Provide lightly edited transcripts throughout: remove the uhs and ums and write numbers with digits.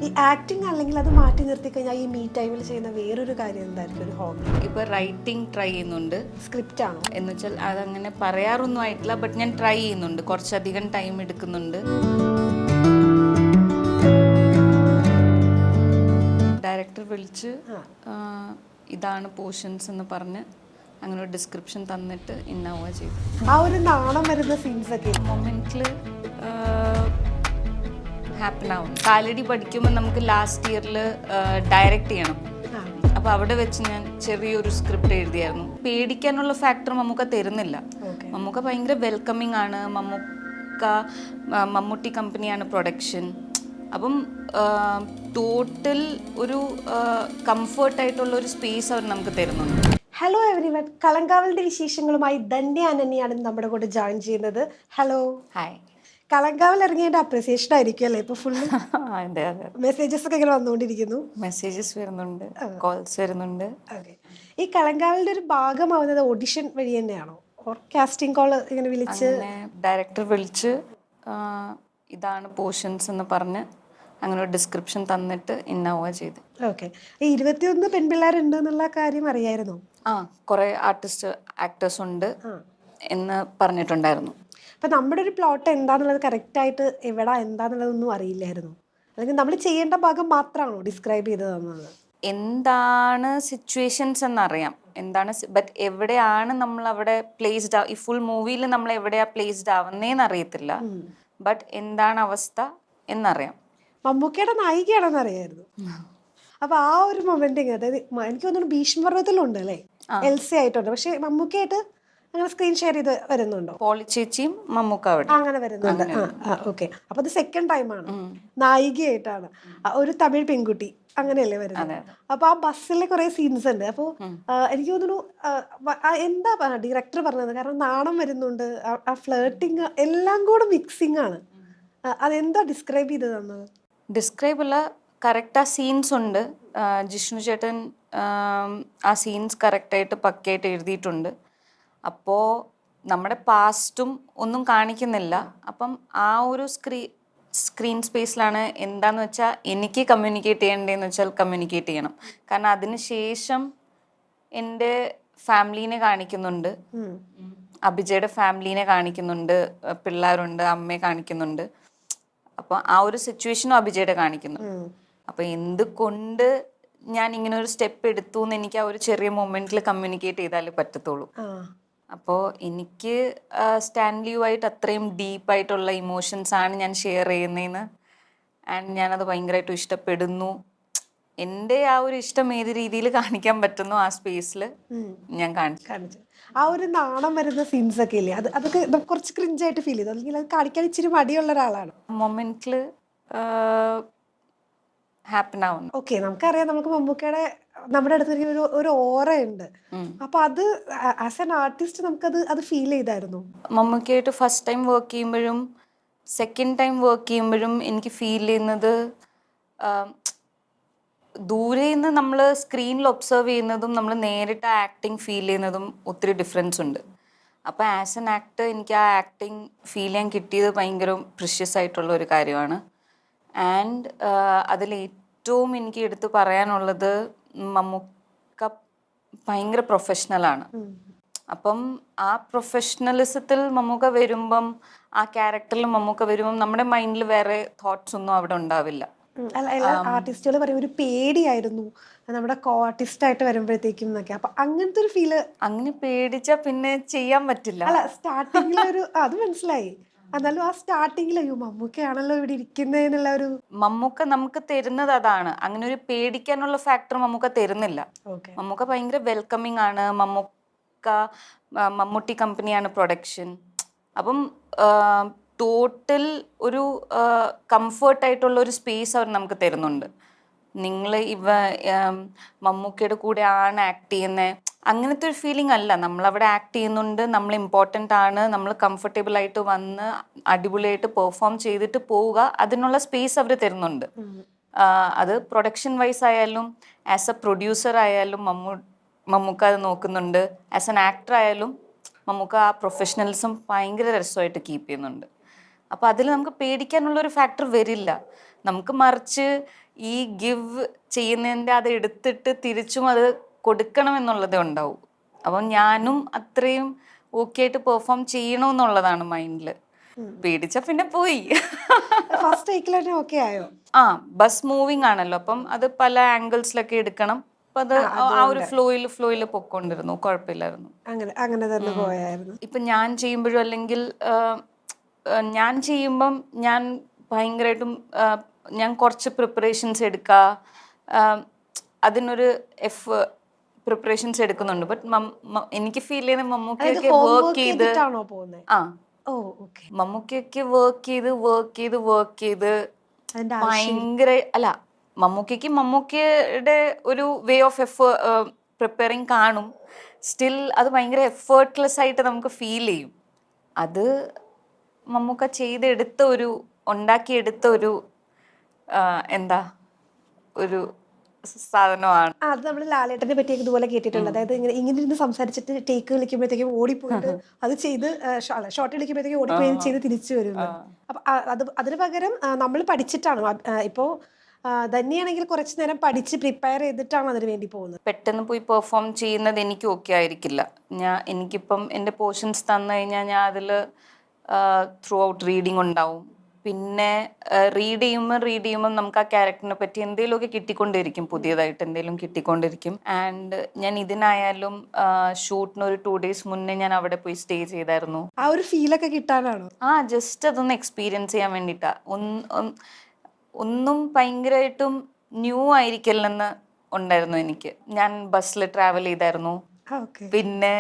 ഈ ആക്ടിങ് അല്ലെങ്കിൽ അത് മാറ്റി നിർത്തി കഴിഞ്ഞാൽ ഈ മീ ടൈമിൽ ചെയ്യുന്ന വേറൊരു കാര്യം എന്തായിരിക്കും ഒരു ഹോബി? ഇപ്പോൾ റൈറ്റിംഗ് ട്രൈ ചെയ്യുന്നുണ്ട്. സ്ക്രിപ്റ്റ് ആണോ? എന്ന് വെച്ചാൽ അതങ്ങനെ പറയാറൊന്നും ആയിട്ടില്ല, ബട്ട് ഞാൻ ട്രൈ ചെയ്യുന്നുണ്ട്, കുറച്ചധികം ടൈം എടുക്കുന്നുണ്ട്. ഡയറക്ടർ വിളിച്ച് ഇതാണ് പോർഷൻസ് എന്ന് പറഞ്ഞ് അങ്ങനെ ഒരു ഡിസ്ക്രിപ്ഷൻ തന്നിട്ട് ഇന്നാവുക ചെയ്തു. ആ ഒരു നാണം വരുന്ന സീൻസ് ഒക്കെ മൊമെന്റിൽ ഹാപ്പൻ ആവും. കാലടി പഠിക്കുമ്പോൾ നമുക്ക് ലാസ്റ്റ് ഇയറിൽ ഡയറക്റ്റ് ചെയ്യണം. അപ്പോൾ അവിടെ വെച്ച് ഞാൻ ചെറിയൊരു സ്ക്രിപ്റ്റ് എഴുതിയായിരുന്നു. പേടിക്കാനുള്ള ഫാക്ടർ മമ്മൂക്ക തരുന്നില്ല. മമ്മൂക്ക ഭയങ്കര വെൽക്കമിങ് ആണ്. മമ്മൂട്ടി കമ്പനിയാണ് പ്രൊഡക്ഷൻ. അപ്പം ടോട്ടൽ ഒരു കംഫർട്ടായിട്ടുള്ള ഒരു സ്പേസ് അവർ നമുക്ക് തരുന്നുണ്ട്. ഹലോ എവരിവൺ, കളങ്കാവലിന്റെ വിശേഷങ്ങളുമായി ധന്യ അനന്യാണ് നമ്മുടെ കൂടെ ജോയിൻ ചെയ്യുന്നത്. ഹലോ. ഹായ്. കളങ്കാവൽ ഇറങ്ങിയതിന്റെ അപ്രിസിയേഷൻ ആയിരിക്കും അല്ലേ ഇപ്പൊ ഫുള്ള്? അതെ അതെ, മെസ്സേജസ് ഒക്കെ ഇങ്ങനെ വന്നുകൊണ്ടിരിക്കുന്നു. മെസ്സേജസ് വരുന്നുണ്ട്, കോൾസ് വരുന്നുണ്ട്. ഓക്കെ, ഈ കളങ്കാവലിന്റെ ഒരു ഭാഗമാവുന്നത് ഓഡിഷൻ വഴി തന്നെയാണോ, ഓർ കാസ്റ്റിംഗ് കോൾ ഇങ്ങനെ വിളിച്ച്? ഡയറക്ടർ വിളിച്ച് ഇതാണ് പോർഷൻസ് എന്ന് പറഞ്ഞ് അങ്ങനെ ഒരു ഡിസ്ക്രിപ്ഷൻ തന്നിട്ട് ഇന്നാവുക ചെയ്ത്. ഓക്കെ, ഈ 21 പെൺപിള്ളേരുണ്ട് എന്നുള്ള കാര്യം അറിയായിരുന്നോ? കുറേ ആക്ടേഴ്സ് ഉണ്ട് എന്ന് പറഞ്ഞിട്ടുണ്ടായിരുന്നു. അപ്പം നമ്മുടെ ഒരു പ്ലോട്ട് എന്താണെന്നുള്ളത് കറക്റ്റായിട്ട് എവിടെ എന്താണെന്നുള്ളതൊന്നും അറിയില്ലായിരുന്നു, അല്ലെങ്കിൽ നമ്മൾ ചെയ്യേണ്ട ഭാഗം മാത്രമാണോ ഡിസ്ക്രൈബ് ചെയ്ത് തന്നത്? എന്താണ് സിറ്റുവേഷൻസ് എന്നറിയാം, എന്താണ്, ബട്ട് എവിടെയാണ് നമ്മൾ അവിടെ പ്ലേസ്ഡ് ഈ ഫുൾ മൂവിയിൽ നമ്മൾ എവിടെയാ പ്ലേസ്ഡ് ആവുന്നേന്ന് അറിയത്തില്ല, ബട്ട് എന്താണ് അവസ്ഥ എന്നറിയാം. മമ്മൂക്കയുടെ നായികയാണെന്ന് അറിയായിരുന്നു. അപ്പൊ ആ ഒരു മൊമെന്റ്, അതായത് എനിക്ക് തോന്നുന്നു ഭീഷ്മപർവ്വത്തിലുണ്ട് അല്ലേ, എൽസി ആയിട്ടുണ്ട്, പക്ഷെ മമ്മൂക്കയായിട്ട് അങ്ങനെ സ്ക്രീൻ ഷെയർ ചെയ്ത് വരുന്നുണ്ടോ? പോളി ചേച്ചിയും മമ്മൂക്ക അവിടെ അങ്ങനെ വരുന്നുണ്ട്. ഓക്കെ, അപ്പൊ അത് സെക്കൻഡ് ടൈമാണ് നായികയായിട്ടാണ്. ഒരു തമിഴ് പെൺകുട്ടി അങ്ങനെയല്ലേ വരുന്നത്? അപ്പൊ ആ ബസ്സിലെ കുറെ സീൻസ് ഉണ്ട്. അപ്പൊ എനിക്ക് തോന്നുന്നു എന്താ ഡയറക്ടർ പറഞ്ഞത്, കാരണം നാണം വരുന്നുണ്ട്, ആ ഫ്ലേർട്ടിങ് എല്ലാം കൂടെ മിക്സിംഗ് ആണ്. അതെന്താ ഡിസ്ക്രൈബ് ചെയ്ത് തന്നത്? ഡിസ്ക്രൈബ് അല്ല, കറക്റ്റ് ആ സീൻസ് ഉണ്ട്. ജിഷ്ണു ചേട്ടൻ ആ സീൻസ് കറക്റ്റായിട്ട് പക്കയായിട്ട് എഴുതിയിട്ടുണ്ട്. അപ്പോൾ നമ്മുടെ പാസ്റ്റും ഒന്നും കാണിക്കുന്നില്ല. അപ്പം ആ ഒരു സ്ക്രീൻ സ്പേസിലാണ് എന്താന്ന് വെച്ചാൽ എനിക്ക് കമ്മ്യൂണിക്കേറ്റ് ചെയ്യേണ്ടതെന്ന് വെച്ചാൽ കമ്മ്യൂണിക്കേറ്റ് ചെയ്യണം. കാരണം അതിന് ശേഷം എൻ്റെ ഫാമിലീനെ കാണിക്കുന്നുണ്ട്, അഭിജയുടെ ഫാമിലീനെ കാണിക്കുന്നുണ്ട്, പിള്ളേരുണ്ട്, അമ്മയെ കാണിക്കുന്നുണ്ട്. അപ്പോൾ ആ ഒരു സിറ്റുവേഷനും അഭിജയുടെ കാണിക്കുന്നു. അപ്പോൾ എന്തുകൊണ്ട് ഞാൻ ഇങ്ങനെ ഒരു സ്റ്റെപ്പ് എടുത്തു എന്ന് എനിക്ക് ആ ഒരു ചെറിയ മൊമെന്റിൽ കമ്മ്യൂണിക്കേറ്റ് ചെയ്താലേ പറ്റത്തുള്ളൂ. അപ്പോൾ എനിക്ക് സ്റ്റാൻലിയുമായിട്ട് അത്രയും ഡീപ്പായിട്ടുള്ള ഇമോഷൻസ് ആണ് ഞാൻ ഷെയർ ചെയ്യുന്നതെന്ന്, ആൻഡ് ഞാനത് ഭയങ്കരമായിട്ടും ഇഷ്ടപ്പെടുന്നു. എൻ്റെ ആ ഒരു ഇഷ്ടം ഏത് രീതിയിൽ കാണിക്കാൻ പറ്റുന്നു ആ സ്പേസിൽ ഞാൻ കാണിച്ചു. ആ ഒരു നാണം വരുന്ന സീൻസ് ഒക്കെ ഇല്ലേ, അതൊക്കെ കുറച്ച് ക്രിഞ്ചായിട്ട് ഫീൽ ചെയ്തു, അല്ലെങ്കിൽ അത് കാണിക്കാൻ ഇച്ചിരി മടിയുള്ള ഒരാളാണ് മൊമെന്റിൽ ഹാപ്പൻ ആവുന്നു. ഓക്കെ, നമുക്കറിയാം, നമുക്ക് മമ്മൂക്കയുടെ നമ്മുടെ അടുത്ത് ഒരു ഓറ ഉണ്ട്. അപ്പൊ അത് ആസ് എൻ ആർട്ടിസ്റ്റ് അത് ഫീൽ ചെയ്തായിരുന്നു? മമ്മൂക്കയായിട്ട് ഫസ്റ്റ് ടൈം വർക്ക് ചെയ്യുമ്പോഴും സെക്കൻഡ് ടൈം വർക്ക് ചെയ്യുമ്പോഴും എനിക്ക് ഫീൽ ചെയ്യുന്നത്, ദൂരെ നിന്ന് നമ്മൾ സ്ക്രീനിൽ ഒബ്സർവ് ചെയ്യുന്നതും നമ്മൾ നേരിട്ട് ആക്ടിങ് ഫീൽ ചെയ്യുന്നതും ഒത്തിരി ഡിഫറൻസ് ഉണ്ട്. അപ്പോൾ ആസ് എൻ ആക്ടർ എനിക്ക് ആ ആക്ടിങ് ഫീൽ ചെയ്യാൻ കിട്ടിയത് ഭയങ്കര പ്രിഷ്യസ് ആയിട്ടുള്ള ഒരു കാര്യമാണ്. ആൻഡ് അതിലേറ്റവും എനിക്ക് എടുത്ത് പറയാനുള്ളത്, മമ്മൂക്ക ഭയങ്കര പ്രൊഫഷണലാണ്. അപ്പം ആ പ്രൊഫഷണലിസത്തിൽ മമ്മൂക്ക വരുമ്പം, ആ ക്യാരക്ടറിൽ മമ്മൂക്ക വരുമ്പം നമ്മുടെ മൈൻഡിൽ വേറെ തോട്ട്സ് ഒന്നും അവിടെ ഉണ്ടാവില്ല. അല്ല, എല്ലാ ആർട്ടിസ്റ്റുകൾ പറയും ഒരു പേടിയായിരുന്നു നമ്മുടെ കോ ആർട്ടിസ്റ്റ് ആയിട്ട് വരുമ്പോഴത്തേക്കും എന്നൊക്കെ. അപ്പൊ അങ്ങനത്തെ ഒരു ഫീല്? അങ്ങനെ പേടിച്ചാ പിന്നെ ചെയ്യാൻ പറ്റില്ല. അല്ല, സ്റ്റാർട്ടിങ്ങിലൊരു അത് മനസ്സിലായി, എന്നാലും ആ സ്റ്റാർട്ടിങ്ങിൽ അയ്യോ മമ്മൂക്കയാണല്ലോ ഇവിടെ ഇരിക്കുന്നതിനുള്ള ഒരു മമ്മൂക്ക നമുക്ക് തരുന്നത് അതാണ്. അങ്ങനെ ഒരു പേടിക്കാനുള്ള ഫാക്ടർ മമ്മൂക്ക തരുന്നില്ല. മമ്മൂക്ക ഭയങ്കര വെൽക്കമിങ് ആണ്. മമ്മൂട്ടി കമ്പനിയാണ് പ്രൊഡക്ഷൻ. അപ്പം ടോട്ടൽ ഒരു കംഫർട്ടായിട്ടുള്ള ഒരു സ്പേസ് അവർ നമുക്ക് തരുന്നുണ്ട്. നിങ്ങൾ മമ്മൂക്കയുടെ കൂടെ ആണ് ആക്ട് ചെയ്യുന്നത്, അങ്ങനത്തെ ഒരു ഫീലിംഗ് അല്ല. നമ്മളവിടെ ആക്ട് ചെയ്യുന്നുണ്ട്, നമ്മൾ ഇമ്പോർട്ടൻ്റ് ആണ്, നമ്മൾ കംഫർട്ടബിൾ ആയിട്ട് വന്ന് അടിപൊളിയായിട്ട് പെർഫോം ചെയ്തിട്ട് പോവുക, അതിനുള്ള സ്പേസ് അവർ തരുന്നുണ്ട്. അത് പ്രൊഡക്ഷൻ വൈസ് ആയാലും ആസ് എ പ്രൊഡ്യൂസർ ആയാലും മമ്മൂക്ക അത് നോക്കുന്നുണ്ട്. ആസ് എൻ ആക്ടർ ആയാലും മമ്മൂക്ക ആ പ്രൊഫഷണലിസം ഭയങ്കര രസമായിട്ട് കീപ്പ് ചെയ്യുന്നുണ്ട്. അപ്പോൾ അതിൽ നമുക്ക് പേടിക്കാനുള്ളൊരു ഫാക്ടർ വരില്ല. നമുക്ക് മറിച്ച് ഈ ഗിവ് ചെയ്യുന്നതിൻ്റെ അത് എടുത്തിട്ട് തിരിച്ചും അത് കൊടുക്കണം എന്നുള്ളതേ ഉണ്ടാവും. അപ്പം ഞാനും അത്രയും ഓക്കെ ആയിട്ട് പെർഫോം ചെയ്യണമെന്നുള്ളതാണ് മൈൻഡിൽ. പേടിച്ച പിന്നെ പോയി. ഫസ്റ്റ് ടേക്കിൽ തന്നെ ഓക്കെ ആയോ? ആ, ബസ് മൂവിങ് ആണല്ലോ, അപ്പം അത് പല ആംഗിൾസിലൊക്കെ എടുക്കണം. അപ്പം അത് ആ ഒരു ഫ്ലോയിൽ പൊക്കോണ്ടിരുന്നു, കുഴപ്പമില്ലായിരുന്നു. അങ്ങനെ അങ്ങനെ തന്നെ പോയായിരുന്നു. ഇപ്പം ഞാൻ ചെയ്യുമ്പോഴും അല്ലെങ്കിൽ ഞാൻ ചെയ്യുമ്പം ഞാൻ ഭയങ്കരമായിട്ടും ഞാൻ കുറച്ച് പ്രിപ്പറേഷൻസ് എടുക്കുക, അതിനൊരു പ്രിപ്പറേഷൻസ് എടുക്കുന്നുണ്ട്. ബട്ട് എനിക്ക് ഫീൽ ചെയ്യുന്ന മമ്മൂക്കൊക്കെ വർക്ക് ചെയ്ത് ആ മമ്മൂക്കൊക്കെ വർക്ക് ചെയ്ത് ഭയങ്കര അല്ല, മമ്മൂക്കയുടെ ഒരു വേ ഓഫ് പ്രിപ്പയറിങ് കാണും. സ്റ്റിൽ അത് ഭയങ്കര എഫേർട്ട്ലെസ് ആയിട്ട് നമുക്ക് ഫീൽ ചെയ്യും. അത് മമ്മൂക്ക ഉണ്ടാക്കിയെടുത്ത ഒരു എന്താ ഒരു സാധനമാണ്. അത് നമ്മൾ ലാലേട്ടനെ പറ്റിയൊക്കെ ഇതുപോലെ കേട്ടിട്ടുണ്ട്. അതായത് ഇങ്ങനെ ഇരുന്ന് സംസാരിച്ചിട്ട് ടേക്ക് കളിക്കുമ്പോഴത്തേക്കും ഓടിപ്പോയിട്ട് അത് ചെയ്ത് ഷോർട്ട് കളിക്കുമ്പോഴത്തേക്കും ഓടിപ്പോയി ചെയ്ത് തിരിച്ചു വരുന്നത്. അപ്പൊ അതിന് പകരം നമ്മൾ പഠിച്ചിട്ടാണ് ഇപ്പോ തന്നെയാണെങ്കിൽ കുറച്ചു നേരം പഠിച്ച് പ്രിപ്പയർ ചെയ്തിട്ടാണ് അതിന് വേണ്ടി പോകുന്നത്. പെട്ടെന്ന് പോയി പെർഫോം ചെയ്യുന്നത് എനിക്ക് ഓക്കെ ആയിരിക്കില്ല. എനിക്കിപ്പം എൻ്റെ പോർഷൻസ് തന്നു കഴിഞ്ഞാൽ ഞാൻ അതിൽ ത്രൂ ഔട്ട് റീഡിങ് ഉണ്ടാവും. പിന്നെ റീഡ് ചെയ്യുമ്പോൾ നമുക്ക് ആ ക്യാരക്ടറിനെ പറ്റി എന്തെങ്കിലുമൊക്കെ കിട്ടിക്കൊണ്ടിരിക്കും, പുതിയതായിട്ട് എന്തെങ്കിലും കിട്ടിക്കൊണ്ടിരിക്കും. ആൻഡ് ഞാൻ ഇതിനായാലും ഷൂട്ടിന് ഒരു 2 days മുന്നേ ഞാൻ അവിടെ പോയി സ്റ്റേ ചെയ്തായിരുന്നു. ആ ഒരു ഫീലൊക്കെ കിട്ടാനാണോ? ജസ്റ്റ് അതൊന്ന് എക്സ്പീരിയൻസ് ചെയ്യാൻ വേണ്ടിയിട്ടാ. ഒന്നും ഭയങ്കരമായിട്ടും ന്യൂ ആയിരിക്കില്ലെന്ന് ഉണ്ടായിരുന്നു എനിക്ക്. ഞാൻ ബസ്സിൽ ട്രാവൽ ചെയ്തായിരുന്നു. പിന്നെ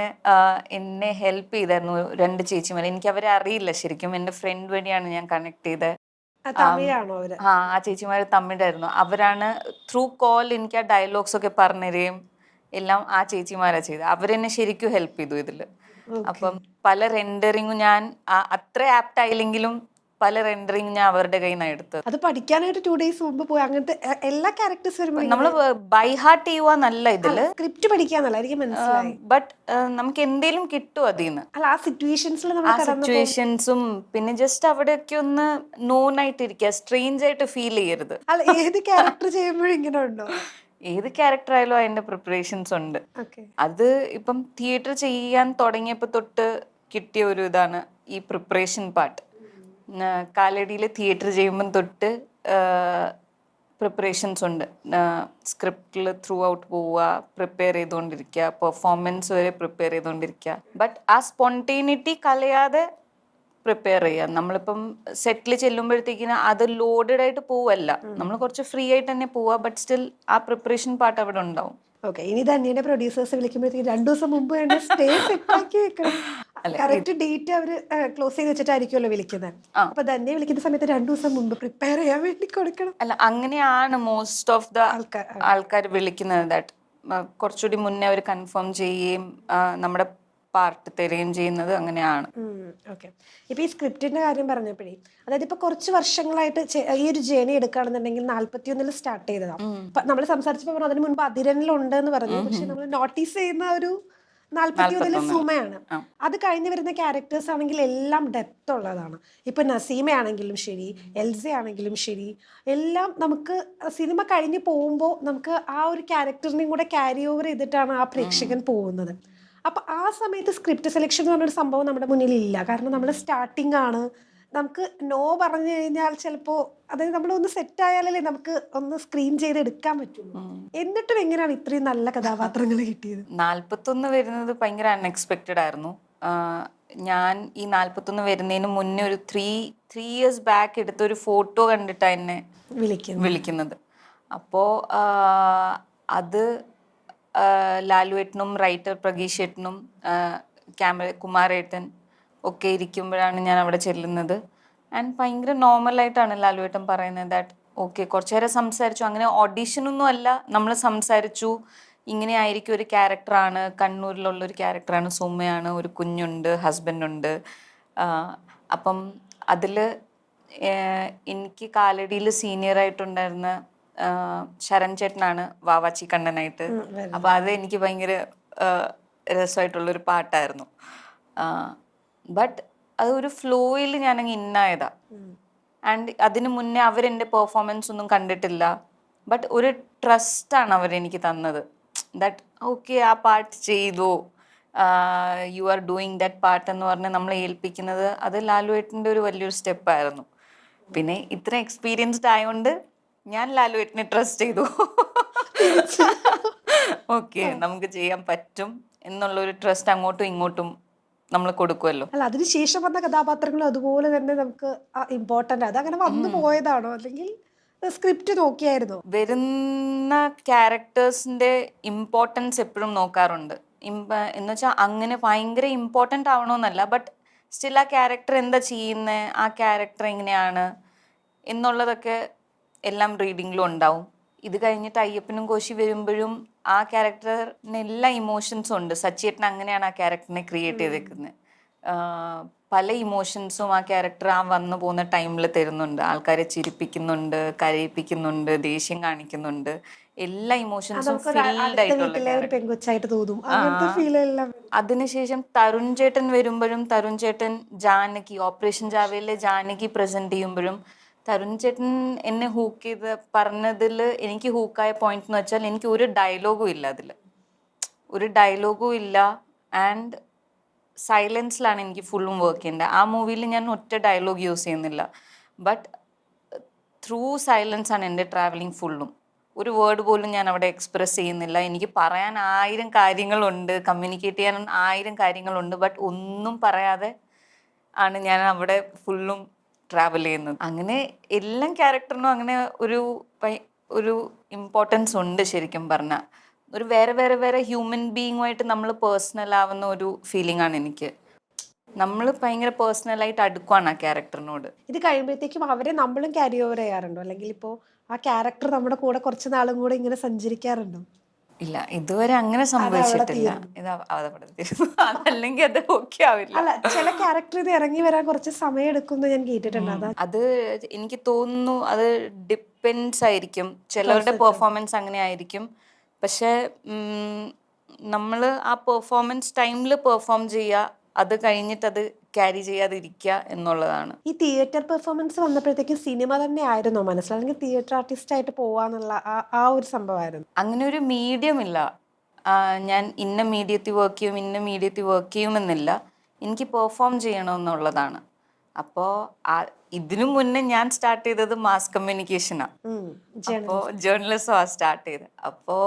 എന്നെ ഹെൽപ്പ് ചെയ്തായിരുന്നു 2 ചേച്ചിമാർ. എനിക്ക് അവരെ അറിയില്ല ശരിക്കും, എൻ്റെ ഫ്രണ്ട് വഴിയാണ് ഞാൻ കണക്ട് ചെയ്തത്. ആ ചേച്ചിമാർ തമിഴായിരുന്നു. അവരാണ് ത്രൂ കോൾ എനിക്ക് ആ ഡയലോഗ്സ് ഒക്കെ പറഞ്ഞുതരികയും എല്ലാം ആ ചേച്ചിമാരാ ചെയ്തത്. അവരെന്നെ ശരിക്കും ഹെൽപ്പ് ചെയ്തു ഇതിൽ. അപ്പം പല റെൻഡറിങ്ങും ഞാൻ അത്ര ആപ്റ്റ് ആയില്ലെങ്കിലും പല റെൻഡറിങ് ഞാൻ അവരുടെ കയ്യിൽ നിന്നാണ് എടുത്തത്. അത് പഠിക്കാനായിട്ട് 2 days മുമ്പ് പോയി അങ്ങനത്തെ എല്ലാ ക്യാരക്ടേഴ്സ് വരുമ്പോൾ നമ്മൾ ബൈ ഹാർട്ട് ചെയ്യുവാന്നല്ല ഇതില്, സ്ക്രിപ്റ്റ് പഠിക്കാന്നല്ല എനിക്ക് മനസ്സിലായി. ബട്ട് നമുക്ക് എന്തേലും കിട്ടും അതിന്ന്. ആ സിറ്റുവേഷൻസും പിന്നെ ജസ്റ്റ് അവിടെയൊക്കെ ഒന്ന് നോൺ ആയിട്ടിരിക്കുക, സ്ട്രേഞ്ച് ആയിട്ട് ഫീൽ ചെയ്യരുത്. അല്ല, ഏത് ക്യാരക്ടർ ചെയ്യുമ്പോഴും ഇങ്ങനെ ഉണ്ടോ? ഏത് ക്യാരക്ടർ ആയാലും അതിന്റെ പ്രിപ്പറേഷൻസ് ഉണ്ട്. അത് ഇപ്പം തിയേറ്റർ ചെയ്യാൻ തുടങ്ങിയപ്പോൾ തൊട്ട് കിട്ടിയ ഒരു ഇതാണ് ഈ പ്രിപ്പറേഷൻ പാർട്ട്. കാലടിയിൽ തിയേറ്റർ ചെയ്യുമ്പം തൊട്ട് പ്രിപ്പറേഷൻസ് ഉണ്ട്. സ്ക്രിപ്റ്റിൽ ത്രൂ ഔട്ട് പോവുക, പ്രിപ്പയർ ചെയ്തുകൊണ്ടിരിക്കുക, പെർഫോമൻസ് വരെ പ്രിപ്പയർ ചെയ്തുകൊണ്ടിരിക്കുക. ബട്ട് ആ സ്പോണ്ടേനിറ്റി കളയാതെ പ്രിപ്പയർ ചെയ്യുക. നമ്മളിപ്പം സെറ്റിൽ ചെല്ലുമ്പോഴത്തേക്കിന് അത് ലോഡഡ് ആയിട്ട് പോവല്ല, നമ്മൾ കുറച്ച് ഫ്രീ ആയിട്ട് തന്നെ പോവുക. ബട്ട് സ്റ്റിൽ ആ പ്രിപ്പറേഷൻ പാർട്ട് അവിടെ ഉണ്ടാവും. ഇനി തന്നെ പ്രൊഡ്യൂസേഴ്സ് വിളിക്കുമ്പോഴത്തേക്ക് 2 ദിവസം മുമ്പ് തന്നെ സ്റ്റേ സെറ്റാക്കി വെക്കണം. കറക്റ്റ് ഡേറ്റ് അവര് ക്ലോസ് ചെയ്ത് വെച്ചിട്ടായിരിക്കുമല്ലോ വിളിക്കുന്നത്. അപ്പൊ തന്നെ വിളിക്കുന്ന സമയത്ത് 2 ദിവസം മുമ്പ് പ്രിപ്പയർ ചെയ്യാൻ വേണ്ടി കൊടുക്കണം. അല്ല, അങ്ങനെയാണ് മോസ്റ്റ് ഓഫ് ദ ആൾക്കാർ വിളിക്കുന്നത്. ദാറ്റ് കുറച്ചുകൂടി മുന്നേ അവർ കൺഫേം ചെയ്യുകയും നമ്മുടെ പാർട്ട് തരുകയും ചെയ്യുന്നത് അങ്ങനെയാണ്. ഇപ്പൊ ഈ സ്ക്രിപ്റ്റിന്റെ കാര്യം പറഞ്ഞപ്പോഴേ, അതായത് ഇപ്പൊ കുറച്ച് വർഷങ്ങളായിട്ട് ഈ ഒരു ജേണി എടുക്കുകയാണെന്നുണ്ടെങ്കിൽ 41 സ്റ്റാർട്ട് ചെയ്തതാണ്. നമ്മൾ സംസാരിച്ചപ്പോൾ അതിന് മുൻപ് അതിരനിലുണ്ടെന്ന് പറഞ്ഞു. പക്ഷെ നമ്മൾ നോട്ടീസ് ചെയ്യുന്ന ഒരു 41 സുമയാണ്. അത് കഴിഞ്ഞ് വരുന്ന ക്യാരക്ടേഴ്സ് ആണെങ്കിൽ എല്ലാം ഡെപ്ത് ഉള്ളതാണ്. ഇപ്പൊ നസീമയാണെങ്കിലും ശരി, എൽസ ആണെങ്കിലും ശരി, എല്ലാം നമുക്ക് സിനിമ കഴിഞ്ഞ് പോകുമ്പോൾ നമുക്ക് ആ ഒരു ക്യാരക്ടറിനെയും കൂടെ ക്യാരി ഓവർ ചെയ്തിട്ടാണ് ആ പ്രേക്ഷകൻ പോകുന്നത്. അപ്പൊ ആ സമയത്ത് സ്ക്രിപ്റ്റ് സെലക്ഷൻ എന്ന് പറഞ്ഞൊരു സംഭവം നമ്മുടെ മുന്നിൽ ഇല്ല. കാരണം നമ്മൾ സ്റ്റാർട്ടിങ് ആണ്. നമുക്ക് നോ പറഞ്ഞു കഴിഞ്ഞാൽ ചിലപ്പോ, അതായത് നമ്മളൊന്ന് സെറ്റ് ആയാലല്ലേ നമുക്ക് ഒന്ന് സ്ക്രീൻ ചെയ്ത് എടുക്കാൻ പറ്റുള്ളൂ. എന്നിട്ടും എങ്ങനെയാണ് ഇത്രയും നല്ല കഥാപാത്രങ്ങൾ കിട്ടിയത്? 41 വരുന്നത് ഭയങ്കര അൺഎക്സ്പെക്റ്റഡ് ആയിരുന്നു. ഞാൻ ഈ 41 വരുന്നതിന് മുന്നേ ഒരു 3 years ബാക്ക് എടുത്തൊരു ഫോട്ടോ കണ്ടിട്ടാണ് എന്നെ വിളിക്കുന്നത്. അപ്പോൾ അത് ലാലുവേട്ടനും റൈറ്റർ പ്രഗീഷ് ഏട്ടനും ക്യാമറ കുമാരേട്ടൻ ഒക്കെ ഇരിക്കുമ്പോഴാണ് ഞാൻ അവിടെ ചെല്ലുന്നത്. ആൻഡ് ഭയങ്കര നോർമലായിട്ടാണ് ലാലുവേട്ടൻ പറയുന്നത് ദാറ്റ് ഓക്കെ, കുറച്ചു നേരം സംസാരിച്ചു. അങ്ങനെ ഓഡീഷനൊന്നും അല്ല, നമ്മൾ സംസാരിച്ചു. ഇങ്ങനെ ആയിരിക്കും ഒരു ക്യാരക്ടറാണ്, കണ്ണൂരിലുള്ളൊരു ക്യാരക്ടറാണ്, സുമയാണ്, ഒരു കുഞ്ഞുണ്ട്, ഹസ്ബൻഡുണ്ട്. അപ്പം അതിൽ എനിക്ക് കാലടിയിൽ സീനിയറായിട്ടുണ്ടായിരുന്ന ശരൺ ചേട്ടനാണ് വാവാച്ചി കണ്ണനായിട്ട്. അപ്പം അത് എനിക്ക് ഭയങ്കര രസമായിട്ടുള്ളൊരു പാട്ടായിരുന്നു. ബട്ട് അതൊരു ഫ്ലോയിൽ ഞാനങ്ങ് ഇന്നായതാ. ആൻഡ് അതിന് മുന്നേ അവരെൻ്റെ പെർഫോമൻസ് ഒന്നും കണ്ടിട്ടില്ല. ബട്ട് ഒരു ട്രസ്റ്റാണ് അവരെനിക്ക് തന്നത്. ദാറ്റ് ഓക്കെ, ആ പാർട്ട് ചെയ്തു, you are doing that part എന്ന് പറഞ്ഞ് നമ്മളെ ഏൽപ്പിക്കുന്നത്, അത് ലാലുവേട്ടൻ്റെ ഒരു വലിയൊരു സ്റ്റെപ്പായിരുന്നു. പിന്നെ ഇത്ര എക്സ്പീരിയൻസ്ഡ് ആയതുകൊണ്ട് ഞാൻ ലാലുവേട്ടനെ ട്രസ്റ്റ് ചെയ്തു. ഓക്കെ, നമുക്ക് ചെയ്യാൻ പറ്റും എന്നുള്ളൊരു ട്രസ്റ്റ് അങ്ങോട്ടും ഇങ്ങോട്ടും നമ്മൾ കൊടുക്കുമല്ലോ. അല്ല, അതിനുശേഷം വന്ന കഥാപാത്രങ്ങളും അതുപോലെ തന്നെ നമുക്ക് ഇമ്പോർട്ടന്റ്. അത് അങ്ങനെ വന്നു പോയതാണോ, അല്ലെങ്കിൽ സ്ക്രിപ്റ്റ് നോക്കിയായിരുന്നോ? വരുന്ന ക്യാരക്ടേഴ്സിൻ്റെ ഇമ്പോർട്ടൻസ് എപ്പോഴും നോക്കാറുണ്ട്. എന്ന് വെച്ചാൽ അങ്ങനെ ഭയങ്കര ഇമ്പോർട്ടൻ്റ് ആവണമെന്നല്ല, ബട്ട് സ്റ്റിൽ ആ ക്യാരക്ടർ എന്താ ചെയ്യുന്നത്, ആ ക്യാരക്ടർ എങ്ങനെയാണ് എന്നുള്ളതൊക്കെ എല്ലാം റീഡിങ്ങിലും ഉണ്ടാവും. ഇത് കഴിഞ്ഞിട്ട് അയ്യപ്പനും കോശി വരുമ്പോഴും ആ ക്യാരക്ടറിന് എല്ലാ ഇമോഷൻസും ഉണ്ട്. സച്ചിയേട്ടൻ അങ്ങനെയാണ് ആ ക്യാരക്ടറിനെ ക്രിയേറ്റ് ചെയ്തേക്കുന്നത്. പല ഇമോഷൻസും ആ ക്യാരക്ടർ ആ വന്നു പോകുന്ന ടൈമിൽ തരുന്നുണ്ട്. ആൾക്കാരെ ചിരിപ്പിക്കുന്നുണ്ട്, കരയിപ്പിക്കുന്നുണ്ട്, ദേഷ്യം കാണിക്കുന്നുണ്ട്. എല്ലാ ഇമോഷൻസും ഫീൽഡ് ആയിട്ടുള്ള ഒരു പെങ്കൊച്ചായിട്ട് തോന്നും, അങ്ങനത്തെ ഫീൽ എല്ലാം. അതിനുശേഷം തരുൺ ചേട്ടൻ വരുമ്പോഴും, തരുൺ ചേട്ടൻ ജാനകി, ഓപ്പറേഷൻ ജാവയിലെ ജാനകി പ്രസന്റ് ചെയ്യുമ്പോഴും തരുൺ ചേട്ടൻ എന്നെ ഹൂക്ക് ചെയ്ത് പറഞ്ഞതിൽ എനിക്ക് ഹൂക്കായ പോയിന്റ് എന്ന് വെച്ചാൽ, എനിക്ക് ഒരു ഡയലോഗും ഇല്ല അതിൽ, ഒരു ഡയലോഗും ഇല്ല. ആൻഡ് സൈലൻസിലാണ് എനിക്ക് ഫുള്ളും വർക്ക് ചെയ്യേണ്ടത്. ആ മൂവിയിൽ ഞാൻ ഒറ്റ ഡയലോഗ് യൂസ് ചെയ്യുന്നില്ല, ബട്ട് ത്രൂ സൈലൻസ് ആണ് എൻ്റെ ട്രാവലിംഗ് ഫുള്ളും. ഒരു വേർഡ് പോലും ഞാൻ അവിടെ എക്സ്പ്രസ് ചെയ്യുന്നില്ല. എനിക്ക് പറയാൻ 1000 കാര്യങ്ങളുണ്ട്, കമ്മ്യൂണിക്കേറ്റ് ചെയ്യാൻ 1000 കാര്യങ്ങളുണ്ട്, ബട്ട് ഒന്നും പറയാതെ ആണ് ഞാൻ അവിടെ ഫുള്ളും ട്രാവൽ ചെയ്യുന്നത്. അങ്ങനെ എല്ലാ ക്യാരക്ടറിനും അങ്ങനെ ഒരു ഇമ്പോർട്ടൻസ് ഉണ്ട്. ശരിക്കും പറഞ്ഞാൽ ഒരു വേറെ വേറെ വേറെ ഹ്യൂമൻ ബീയിങ്ങുമായിട്ട് നമ്മൾ പേഴ്സണൽ ആവുന്ന ഒരു ഫീലിംഗ് ആണ് എനിക്ക്. നമ്മൾ ഭയങ്കര പേഴ്സണലായിട്ട് അടുക്കുവാണ് ആ ക്യാരക്ടറിനോട്. ഇത് കഴിയുമ്പോഴത്തേക്കും അവരെ നമ്മളും ക്യാരി ഓവർ ചെയ്യാറുണ്ടോ, അല്ലെങ്കിൽ ഇപ്പോൾ ആ ക്യാരക്ടർ നമ്മുടെ കൂടെ കുറച്ച് നാളും കൂടെ ഇങ്ങനെ സഞ്ചരിക്കാറുണ്ടോ? ഇല്ല, ഇതുവരെ അങ്ങനെ സംഭവിച്ചിട്ടില്ല. ഇത് അതവിടെ തീരുന്നു. അതല്ലെങ്കിൽ അത് ഓക്കെ ആവില്ല. അല്ല, ചില ക്യാരക്ടർ ഇത് ഇറങ്ങി വരാൻ കുറച്ച് സമയം എടുക്കും ഞാൻ കേട്ടിട്ടുണ്ട്. അത് എനിക്ക് തോന്നുന്നു അത് ഡിപ്പെൻസ് ആയിരിക്കും. ചിലവരുടെ പെർഫോമൻസ് അങ്ങനെ ആയിരിക്കും. പക്ഷെ നമ്മൾ ആ പെർഫോമൻസ് ടൈമിൽ പെർഫോം ചെയ്യുക, അത് കഴിഞ്ഞിട്ട് അത് ക്യാരി ചെയ്യാതിരിക്കുക എന്നുള്ളതാണ്. ഈ തിയേറ്റർ പെർഫോമൻസ് വന്നപ്പോഴത്തേക്കും സിനിമ തന്നെ ആയിരുന്നോ മനസ്സിൽ, അല്ലെങ്കിൽ തിയേറ്റർ ആർട്ടിസ്റ്റ് ആയിട്ട് പോവാന്നുള്ള ആ ഒരു സംഭവമായിരുന്നു? അങ്ങനെ ഒരു മീഡിയം ഇല്ല. ഞാൻ ഇന്ന മീഡിയത്തിൽ വർക്ക് ചെയ്യും, ഇന്ന മീഡിയത്തിൽ വർക്ക് ചെയ്യുമെന്നില്ല. എനിക്ക് പെർഫോം ചെയ്യണമെന്നുള്ളതാണ്. അപ്പോൾ ഇതിനു മുന്നേ ഞാൻ സ്റ്റാർട്ട് ചെയ്തത് മാസ് കമ്മ്യൂണിക്കേഷനാണ്. അപ്പോൾ ജേർണലിസമാണ് സ്റ്റാർട്ട് ചെയ്തത്. അപ്പോൾ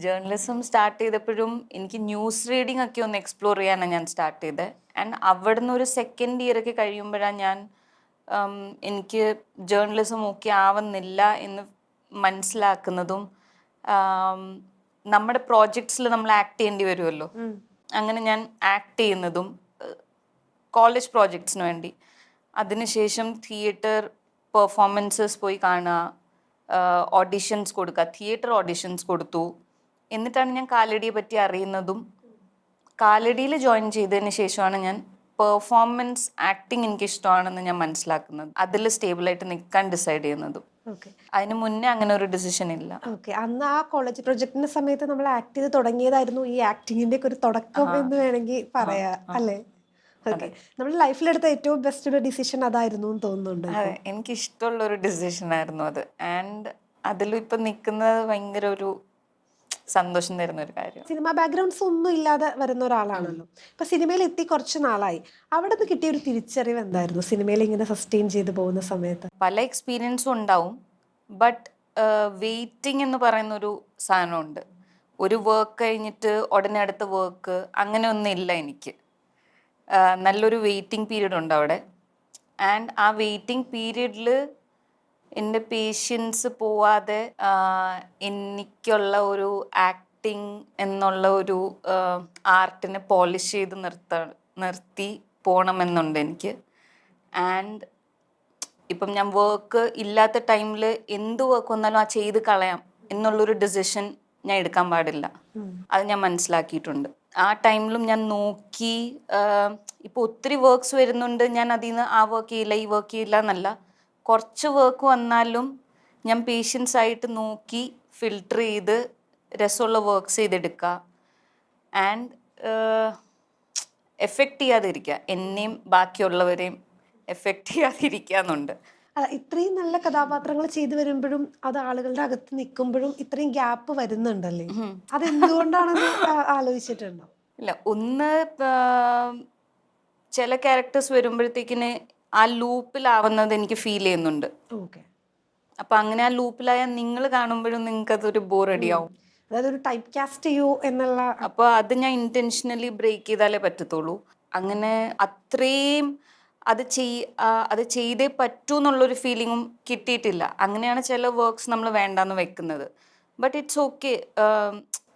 ജേർണലിസം സ്റ്റാർട്ട് ചെയ്തപ്പോഴും എനിക്ക് ന്യൂസ് റീഡിംഗ് ഒക്കെ ഒന്ന് എക്സ്പ്ലോർ ചെയ്യാനാണ് ഞാൻ സ്റ്റാർട്ട് ചെയ്തത്. ആൻഡ് അവിടുന്ന് ഒരു സെക്കൻഡ് ഇയർ ഒക്കെ കഴിയുമ്പോഴാണ് ഞാൻ എനിക്ക് ജേർണലിസം ഓക്കെ ആവുന്നില്ല എന്ന് മനസ്സിലാക്കുന്നതും, നമ്മുടെ പ്രോജക്ട്സിൽ നമ്മൾ ആക്ട് ചെയ്യേണ്ടി വരുമല്ലോ, അങ്ങനെ ഞാൻ ആക്ട് ചെയ്യുന്നതും കോളേജ് പ്രോജക്ട്സിന് വേണ്ടി. അതിനുശേഷം തിയേറ്റർ പെർഫോമൻസസ് പോയി കാണുക, ഓഡിഷൻസ് കൊടുക്കുക. തിയേറ്റർ ഓഡിഷൻസ് കൊടുത്തു. എന്നിട്ടാണ് ഞാൻ കാലടിയെ പറ്റി അറിയുന്നതും. കാലടിയിൽ ജോയിൻ ചെയ്തതിന് ശേഷമാണ് ഞാൻ പെർഫോമൻസ് ആക്ടിങ് എനിക്ക് ഇഷ്ടമാണെന്ന് ഞാൻ മനസ്സിലാക്കുന്നത്, അതിൽ സ്റ്റേബിളായിട്ട് നിൽക്കാൻ ഡിസൈഡ് ചെയ്യുന്നതും. അതിന് മുന്നേ അങ്ങനെ ഒരു ഡിസിഷൻ ഇല്ല. അന്ന് ആ കോളേജ് പ്രൊജക്ടിന്റെ സമയത്ത് നമ്മൾ ആക്ട് ചെയ്ത് തുടങ്ങിയതായിരുന്നു ഈ ആക്ടിങ്ങിന്റെ ഒരു തുടക്കം എന്ന് വേണമെങ്കിൽ പറയാ, അല്ലേ? നമ്മുടെ ലൈഫിലെടുത്ത ഏറ്റവും ബെസ്റ്റ് ഒരു ഡിസിഷൻ അതായിരുന്നു എന്ന് തോന്നുന്നുണ്ട്. അതെ, എനിക്ക് ഇഷ്ടമുള്ള ഒരു ഡിസിഷൻ ആയിരുന്നു അത്. ആൻഡ് അതിലിപ്പം നിൽക്കുന്നത് ഭയങ്കര ഒരു സന്തോഷം തരുന്ന ഒരു കാര്യം. സിനിമ ബാക്ക്ഗ്രൗണ്ട്സ് ഒന്നും ഇല്ലാതെ വരുന്ന ഒരാളാണല്ലോ. ഇപ്പൊ സിനിമയിൽ എത്തി കുറച്ച് നാളായി, അവിടെ നിന്ന് കിട്ടിയ ഒരു തിരിച്ചറിവ് എന്തായിരുന്നു സിനിമയിൽ ഇങ്ങനെ സസ്റ്റെയിൻ ചെയ്ത് പോകുന്ന സമയത്ത്? പല എക്സ്പീരിയൻസും ഉണ്ടാവും, ബട്ട് വെയിറ്റിംഗ് എന്ന് പറയുന്നൊരു സാധനമുണ്ട്. ഒരു വർക്ക് കഴിഞ്ഞിട്ട് ഉടനെ അടുത്ത വർക്ക് അങ്ങനെ ഒന്നും ഇല്ല എനിക്ക്. നല്ലൊരു വെയിറ്റിംഗ് പീരീഡ് ഉണ്ട് അവിടെ. ആൻഡ് ആ വെയിറ്റിംഗ് പീരീഡിൽ എൻ്റെ പേഷ്യൻസ് പോവാതെ എനിക്കുള്ള ഒരു ആക്ടിങ് എന്നുള്ള ഒരു ആർട്ടിനെ പോളിഷ് ചെയ്ത് നിർത്തി പോകണമെന്നുണ്ട് എനിക്ക്. ആൻഡ് ഇപ്പം ഞാൻ വർക്ക് ഇല്ലാത്ത ടൈമിൽ എന്ത് വർക്ക് വന്നാലും ആ ചെയ്ത് കളയാം എന്നുള്ളൊരു ഡിസിഷൻ ഞാൻ എടുക്കാൻ പാടില്ല. അത് ഞാൻ മനസ്സിലാക്കിയിട്ടുണ്ട്. ആ ടൈമിലും ഞാൻ നോക്കി, ഇപ്പോൾ ഒത്തിരി വർക്ക്സ് വരുന്നുണ്ട്, ഞാൻ അതിൽ നിന്ന് ആ വർക്ക് ചെയ്യില്ല ഈ വർക്ക് ചെയ്യില്ല എന്നല്ല. കുറച്ച് വർക്ക് വന്നാലും ഞാൻ പേഷ്യൻസ് ആയിട്ട് നോക്കി ഫിൽട്ടർ ചെയ്ത് രസമുള്ള വർക്ക്സ് ചെയ്തെടുക്കുക. ആൻഡ് എഫക്റ്റ് ചെയ്യാതിരിക്കുക, എന്നെയും ബാക്കിയുള്ളവരെയും എഫക്റ്റ് ചെയ്യാതിരിക്കുക എന്നുണ്ട്. ഇത്രയും നല്ല കഥാപാത്രങ്ങൾ ചെയ്തു വരുമ്പോഴും അത് ആളുകളുടെ അകത്ത് നിൽക്കുമ്പോഴും ഇത്രയും ഗ്യാപ്പ് വരുന്നുണ്ടല്ലേ, അതെന്തുകൊണ്ടാണെന്ന് ആലോചിച്ചിട്ടുണ്ടോ? ഇല്ല, ഒന്ന് ചില ക്യാരക്ടേഴ്സ് വരുമ്പോഴത്തേക്കിന് ആ ലൂപ്പിലാവുന്നത് എനിക്ക് ഫീൽ ചെയ്യുന്നുണ്ട്. ഓക്കെ. അപ്പൊ അങ്ങനെ ആ ലൂപ്പിലായാൽ നിങ്ങൾ കാണുമ്പോഴും നിങ്ങൾക്ക് അതൊരു ബോറടിയാവും. അതായത് ഒരു ടൈപ്പ് കാസ്റ്റ് ചെയ്യൂ എന്നുള്ള. അപ്പോൾ അത് ഞാൻ ഇന്റൻഷനലി ബ്രേക്ക് ചെയ്താലേ പറ്റത്തുള്ളൂ. അങ്ങനെ അത്രയും അത് ചെയ്തേ പറ്റൂ എന്നുള്ളൊരു ഫീലിങ്ങും കിട്ടിയിട്ടില്ല. അങ്ങനെയാണ് ചില വർക്ക്സ് നമ്മൾ വേണ്ടാന്ന് വെക്കുന്നത്. ബട്ട് ഇറ്റ്സ് ഓക്കെ,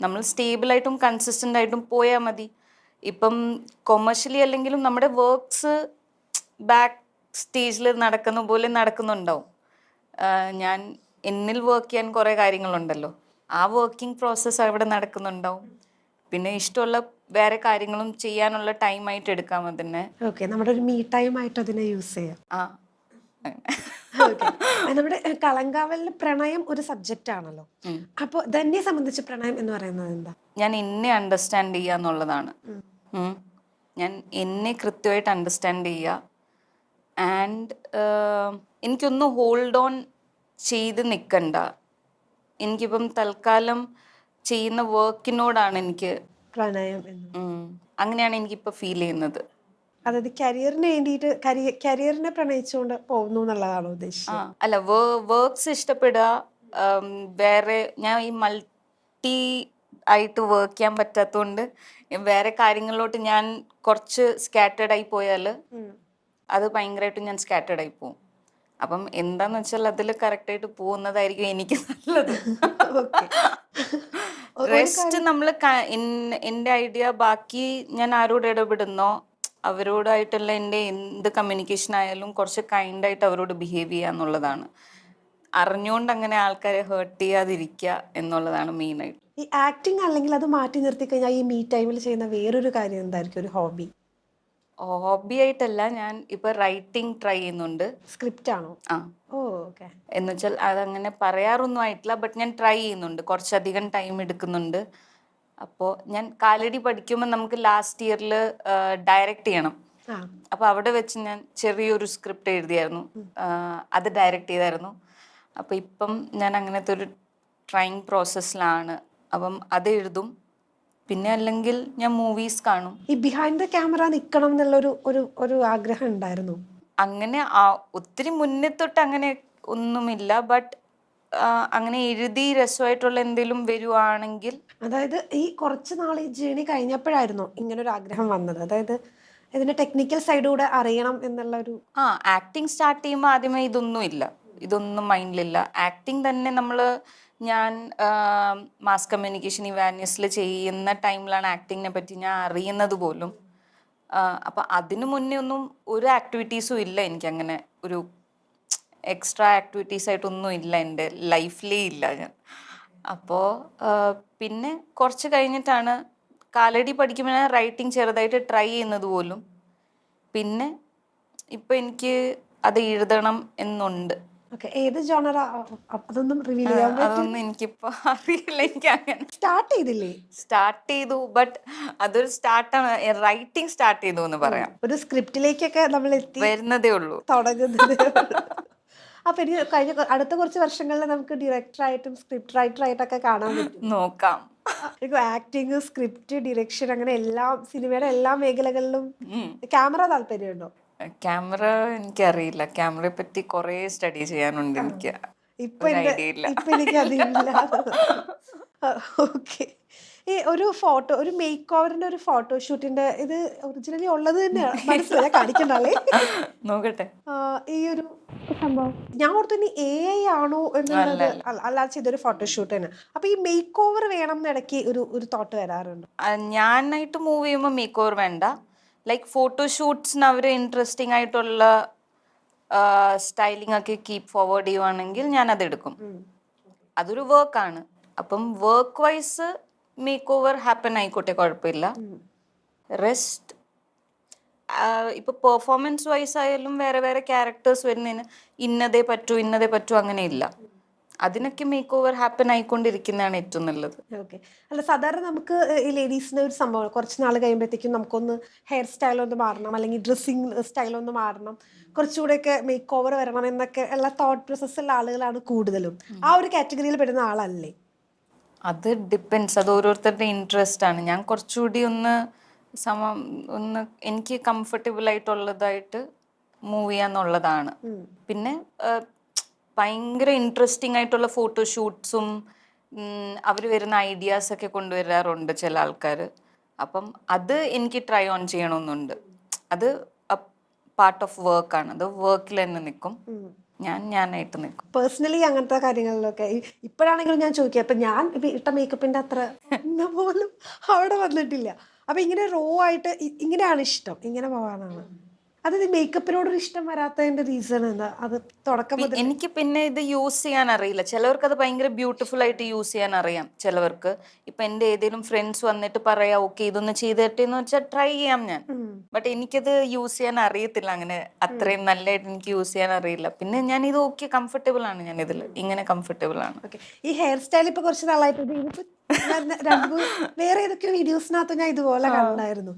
നമ്മൾ സ്റ്റേബിളായിട്ടും കൺസിസ്റ്റൻ്റ് ആയിട്ടും പോയാൽ മതി. ഇപ്പം കൊമേഴ്ഷ്യലി അല്ലെങ്കിലും നമ്മുടെ വർക്ക്സ് ബാക്ക് സ്റ്റേജിൽ നടക്കുന്ന പോലെ നടക്കുന്നുണ്ടാവും. ഞാൻ എന്നിൽ വർക്ക് ചെയ്യാൻ കുറേ കാര്യങ്ങളുണ്ടല്ലോ, ആ വർക്കിംഗ് പ്രോസസ്സ് അവിടെ നടക്കുന്നുണ്ടാവും. പിന്നെ ഇഷ്ടമുള്ള വേറെ കാര്യങ്ങളും ചെയ്യാനുള്ള ടൈമായിട്ട് എടുക്കാം അതിനെ. ഓക്കെ, നമ്മുടെ ഒരു മീ ടൈം ആയിട്ട് അതിനെ യൂസ് ചെയ്യാം. ആ ഓക്കെ. നമ്മുടെ കളങ്കാവലിൽ പ്രണയം ഒരു സബ്ജക്റ്റ് ആണല്ലോ. അപ്പോൾ ധന്യയെ സംബന്ധിച്ച് പ്രണയം എന്ന് പറയുന്നത് എന്താ? ഞാൻ എന്നെ അണ്ടർസ്റ്റാൻഡ് ചെയ്യുക എന്നുള്ളതാണ്. ഞാൻ എന്നെ കൃത്യമായിട്ട് അണ്ടർസ്റ്റാൻഡ് ചെയ്യുക. ആൻഡ് എനിക്കൊന്നും ഹോൾഡ് ഓൺ ചെയ്ത് നിൽക്കണ്ട. എനിക്കിപ്പം തൽക്കാലം ചെയ്യുന്ന വർക്കിനോടാണ് എനിക്ക് പ്രണയം എന്ന്. അങ്ങനെയാണ് എനിക്കിപ്പോൾ ഫീൽ ചെയ്യുന്നത്. അതായത് കരിയറിന് വേണ്ടിയിട്ട് കരിയറിനെ പ്രണയിച്ചുകൊണ്ട് പോകുന്നു എന്നുള്ളതാണോ ഉദ്ദേശിച്ചത്? അല്ല, വർക്ക്സ് ഇഷ്ടപ്പെടുക. വേറെ ഞാൻ ഈ മൾട്ടി ആയിട്ട് വർക്ക് ചെയ്യാൻ പറ്റാത്തതുകൊണ്ട് വേറെ കാര്യങ്ങളിലോട്ട് ഞാൻ കുറച്ച് സ്കാറ്റേർഡ് ആയി പോയാൽ അത് ഭയങ്കരമായിട്ട് ഞാൻ സ്കാറ്റേർഡ് ആയി പോകും. അപ്പം എന്താന്ന് വെച്ചാൽ അതിൽ കറക്റ്റായിട്ട് പോകുന്നതായിരിക്കും എനിക്ക് നല്ലത്. റെസ്റ്റ് നമ്മൾ എൻ്റെ ഐഡിയ ബാക്കി ഞാൻ ആരോട് ഇടപെടുന്നോ അവരോടായിട്ടുള്ള എൻ്റെ എന്ത് കമ്മ്യൂണിക്കേഷൻ ആയാലും കുറച്ച് കൈൻഡായിട്ട് അവരോട് ബിഹേവ് ചെയ്യുക എന്നുള്ളതാണ്. അറിഞ്ഞുകൊണ്ട് അങ്ങനെ ആൾക്കാരെ ഹേർട്ട് ചെയ്യാതിരിക്കുക എന്നുള്ളതാണ് മെയിനായിട്ട്. ഈ ആക്ടിങ് അല്ലെങ്കിൽ അത് മാറ്റി നിർത്തി കഴിഞ്ഞാൽ ഈ മീ ടൈമിൽ ചെയ്യുന്ന വേറൊരു കാര്യം എന്തായിരിക്കും? ഒരു ഹോബി? ഹോബി ആയിട്ടല്ല, ഞാൻ ഇപ്പൊ റൈറ്റിംഗ് ട്രൈ ചെയ്യുന്നുണ്ട്. സ്ക്രിപ്റ്റ് ആണോ? ആ. ഓക്കെ. എന്നുവെച്ചാൽ അതങ്ങനെ പറയാറൊന്നും ആയിട്ടില്ല, ബട്ട് ഞാൻ ട്രൈ ചെയ്യുന്നുണ്ട്. കുറച്ചധികം ടൈം എടുക്കുന്നുണ്ട്. അപ്പോൾ ഞാൻ കാലടി പഠിക്കുമ്പോൾ നമുക്ക് ലാസ്റ്റ് ഇയറിൽ ഡയറക്റ്റ് ചെയ്യണം. അപ്പോൾ അവിടെ വെച്ച് ഞാൻ ചെറിയൊരു സ്ക്രിപ്റ്റ് എഴുതിയായിരുന്നു, അത് ഡയറക്റ്റ് ചെയ്തായിരുന്നു. അപ്പോൾ ഇപ്പം ഞാൻ അങ്ങനത്തെ ഒരു ട്രൈയിങ് പ്രോസസ്സിലാണ്. അപ്പം അത് എഴുതും. പിന്നെ അല്ലെങ്കിൽ ഞാൻ മൂവീസ് കാണും. ഈ ബിഹൈൻഡ് ദ ക്യാമറ നിൽക്കണം എന്നുള്ളൊരു ഒരു ആഗ്രഹം ഉണ്ടായിരുന്നു? അങ്ങനെ ഒത്തിരി മുന്നേ തൊട്ട് അങ്ങനെ ഒന്നുമില്ല, ബട്ട് അങ്ങനെ എഴുതി രസമായിട്ടുള്ള എന്തെങ്കിലും വരുവാണെങ്കിൽ. അതായത് ഈ കുറച്ച് നാൾ ഈ ജേണി കഴിഞ്ഞപ്പോഴായിരുന്നു ഇങ്ങനൊരു ആഗ്രഹം വന്നത്? അതായത് ഇതിന്റെ ടെക്നിക്കൽ സൈഡ് കൂടെ അറിയണം എന്നുള്ള ഒരു. ആക്ടിങ് സ്റ്റാർട്ട് ചെയ്യുമ്പോൾ ആദ്യമേ ഇതൊന്നും മൈൻഡിലില്ല. ആക്ടിങ് തന്നെ ഞാൻ മാസ് കമ്മ്യൂണിക്കേഷൻ ഇവാനിയസിൽ ചെയ്യുന്ന ടൈമിലാണ് ആക്ടിങ്ങിനെ പറ്റി ഞാൻ അറിയുന്നത് പോലും. അപ്പം അതിനു മുന്നേ ഒന്നും ഒരു ആക്ടിവിറ്റീസും ഇല്ല എനിക്കങ്ങനെ. ഒരു എക്സ്ട്രാ ആക്ടിവിറ്റീസ് ആയിട്ടൊന്നും ഇല്ല എൻ്റെ ലൈഫിലേ ഇല്ല ഞാൻ. അപ്പോൾ പിന്നെ കുറച്ച് കഴിഞ്ഞിട്ടാണ് കാലടി പഠിക്കുമ്പോൾ ഞാൻ റൈറ്റിംഗ് ചെറുതായിട്ട് ട്രൈ ചെയ്യുന്നത് പോലും. പിന്നെ ഇപ്പം എനിക്ക് അത് എഴുതണം എന്നുണ്ട്. ഏത് ജോണറാ? അതൊന്നും റിവീൽ ചെയ്യാൻ അതൊന്നും എനിക്കിപ്പോൾ അറിയില്ല. എനിക്ക് അങ്ങനെ സ്റ്റാർട്ട് ചെയ്തില്ലേ? സ്റ്റാർട്ട് ചെയ്തു, ബട്ട് അതൊരു സ്റ്റാർട്ടാണ്. റൈറ്റിംഗ് സ്റ്റാർട്ട് ചെയ്തു എന്ന് പറയാം. ഒരു സ്ക്രിപ്റ്റിലേക്കൊക്കെ നമ്മൾ വരുന്നതേ ഉള്ളൂ, തുടങ്ങുന്നത്. അപ്പൊ എനിക്ക് കഴിഞ്ഞ അടുത്ത കുറച്ച് വർഷങ്ങളിൽ നമുക്ക് ഡയറക്ടറായിട്ടും സ്ക്രിപ്റ്റ് റൈറ്ററായിട്ടൊക്കെ കാണാൻ പറ്റും. നോക്കാം. ആക്ടിങ്, സ്ക്രിപ്റ്റ്, ഡിറക്ഷൻ, അങ്ങനെ എല്ലാം സിനിമയുടെ എല്ലാ മേഖലകളിലും ക്യാമറ താല്പര്യമുണ്ടോ? ക്യാമറ എനിക്കറിയില്ല. ക്യാമറയെ പറ്റി കുറേ സ്റ്റഡി ചെയ്യാനുണ്ട് എനിക്ക്. ഇപ്പൊ എനിക്ക് അതില്ല. ഓക്കെ. ഈ ഒരു ഫോട്ടോ, ഒരു മേക്ക് ഓവറിന്റെ ഒരു ഫോട്ടോഷൂട്ടിന്റെ ഇത് ഒറിജിനലി ഉള്ളത് തന്നെയാണ്, മനസ്സിലായി കാണിക്കണ്ടേ? നോക്കട്ടെ. ഈ ഒരു സംഭവം ഞാൻ ഓർത്തു ഇനി AI ആണോ എന്നുള്ളത്. അല്ലാതെ ചെയ്തൊരു ഫോട്ടോഷൂട്ട് തന്നെ. അപ്പൊ ഈ മേക്ക് ഓവർ വേണം എന്ന് ഇടയ്ക്ക് ഒരു തോട്ട് വരാറുണ്ട്. ഞാനായിട്ട് മൂവ് ചെയ്യുമ്പോൾ മേക്ക് ഓവർ വേണ്ട. ലൈക്ക് ഫോട്ടോഷൂട്ട്സിന് അവർ ഇൻട്രസ്റ്റിംഗ് ആയിട്ടുള്ള സ്റ്റൈലിംഗ് ഒക്കെ കീപ്പ് ഫോർവേഡ് ചെയ്യുവാണെങ്കിൽ ഞാൻ അതെടുക്കും. അതൊരു വർക്കാണ്. അപ്പം work wise make over happen ആയിക്കോട്ടെ, കുഴപ്പമില്ല. റെസ്റ്റ് ഇപ്പോൾ പെർഫോമൻസ് വൈസ് ആയാലും വേറെ വേറെ ക്യാരക്ടേഴ്സ് വരുന്നതിന് ഇന്നതേ പറ്റൂ അങ്ങനെയില്ല. അതിനൊക്കെ മേക്ക് ഓവർ ഹാപ്പൻ ആയിക്കൊണ്ടിരിക്കുന്നതാണ് ഏറ്റവും നല്ലത്. ഓക്കെ. അല്ല സാധാരണ നമുക്ക് ഈ ലേഡീസിന്റെ ഒരു സംഭവം കുറച്ച് നാൾ കഴിയുമ്പോഴത്തേക്കും നമുക്കൊന്ന് ഹെയർ സ്റ്റൈൽ ഒന്ന് മാറണം, അല്ലെങ്കിൽ ഡ്രസ്സിങ് സ്റ്റൈൽ ഒന്ന് മാറണം, കുറച്ചുകൂടെയൊക്കെ മേക്ക് ഓവർ വരണം എന്നൊക്കെ ഉള്ള തോട്ട് പ്രോസസ്സുള്ള ആളുകളാണ് കൂടുതലും. ആ ഒരു കാറ്റഗറിയിൽ പെടുന്ന ആളല്ലേ? അത് ഡിപ്പെൻസ്, അത് ഓരോരുത്തരുടെ ഇൻട്രസ്റ്റ് ആണ്. ഞാൻ കുറച്ചുകൂടി ഒന്ന് എനിക്ക് കംഫർട്ടബിൾ ആയിട്ടുള്ളതായിട്ട് മൂവ് ചെയ്യാന്നുള്ളതാണ്. പിന്നെ ഭയങ്കര ഇൻട്രസ്റ്റിംഗ് ആയിട്ടുള്ള ഫോട്ടോഷൂട്ട്സും അവർ വരുന്ന ഐഡിയാസ് ഒക്കെ കൊണ്ടുവരാറുണ്ട് ചില ആൾക്കാർ. അപ്പം അത് എനിക്ക് ട്രൈ ഓൺ ചെയ്യണമെന്നുണ്ട്. അത് പാർട്ട് ഓഫ് വർക്കാണ്. അത് വർക്കിൽ തന്നെ നിൽക്കും. ഞാനായിട്ട് നിൽക്കും പേഴ്സണലി അങ്ങനത്തെ കാര്യങ്ങളിലൊക്കെ. ഇപ്പോഴാണെങ്കിലും ഞാൻ ചോദിക്കാം, ഇപ്പൊ ഞാൻ ഇട്ട മേക്കപ്പിന്റെ അത്ര ഒന്ന പോലും അവിടെ വന്നിട്ടില്ല. അപ്പൊ ഇങ്ങനെ റോ ആയിട്ട് ഇങ്ങനെയാണ് ഇഷ്ടം, ഇങ്ങനെ പോവാനാണ്. അത് മേക്കപ്പിനോടൊരു ഇഷ്ടം വരാത്തതിന്റെ റീസൺ എന്താ? അത് തുടക്കം മുതൽ എനിക്ക് പിന്നെ ഇത് യൂസ് ചെയ്യാൻ അറിയില്ല. ചിലവർക്ക് അത് ഭയങ്കര ബ്യൂട്ടിഫുൾ ആയിട്ട് യൂസ് ചെയ്യാൻ അറിയാം. ചിലവർക്ക് ഇപ്പൊ എൻ്റെ ഏതെങ്കിലും ഫ്രണ്ട്സ് വന്നിട്ട് പറയാ ഓക്കെ ഇതൊന്ന് ചെയ്തിട്ട് എന്ന് വെച്ചാൽ ട്രൈ ചെയ്യാം ഞാൻ. ബട്ട് എനിക്കത് യൂസ് ചെയ്യാൻ അറിയത്തില്ല. അങ്ങനെ അത്രയും നല്ലതായിട്ട് എനിക്ക് യൂസ് ചെയ്യാൻ അറിയില്ല. പിന്നെ ഞാൻ ഇത് ഓക്കെ കംഫർട്ടബിൾ ആണ്, ഞാൻ ഇതിൽ ഇങ്ങനെ കംഫർട്ടബിൾ ആണ്. ഈ ഹെയർ സ്റ്റൈൽ ഇപ്പൊ കുറച്ച് നാളായിട്ട് വേറെ ഏതൊക്കെയോ വീഡിയോസിനകത്ത് ഞാൻ ഇതുപോലെ കണ്ടായിരുന്നു.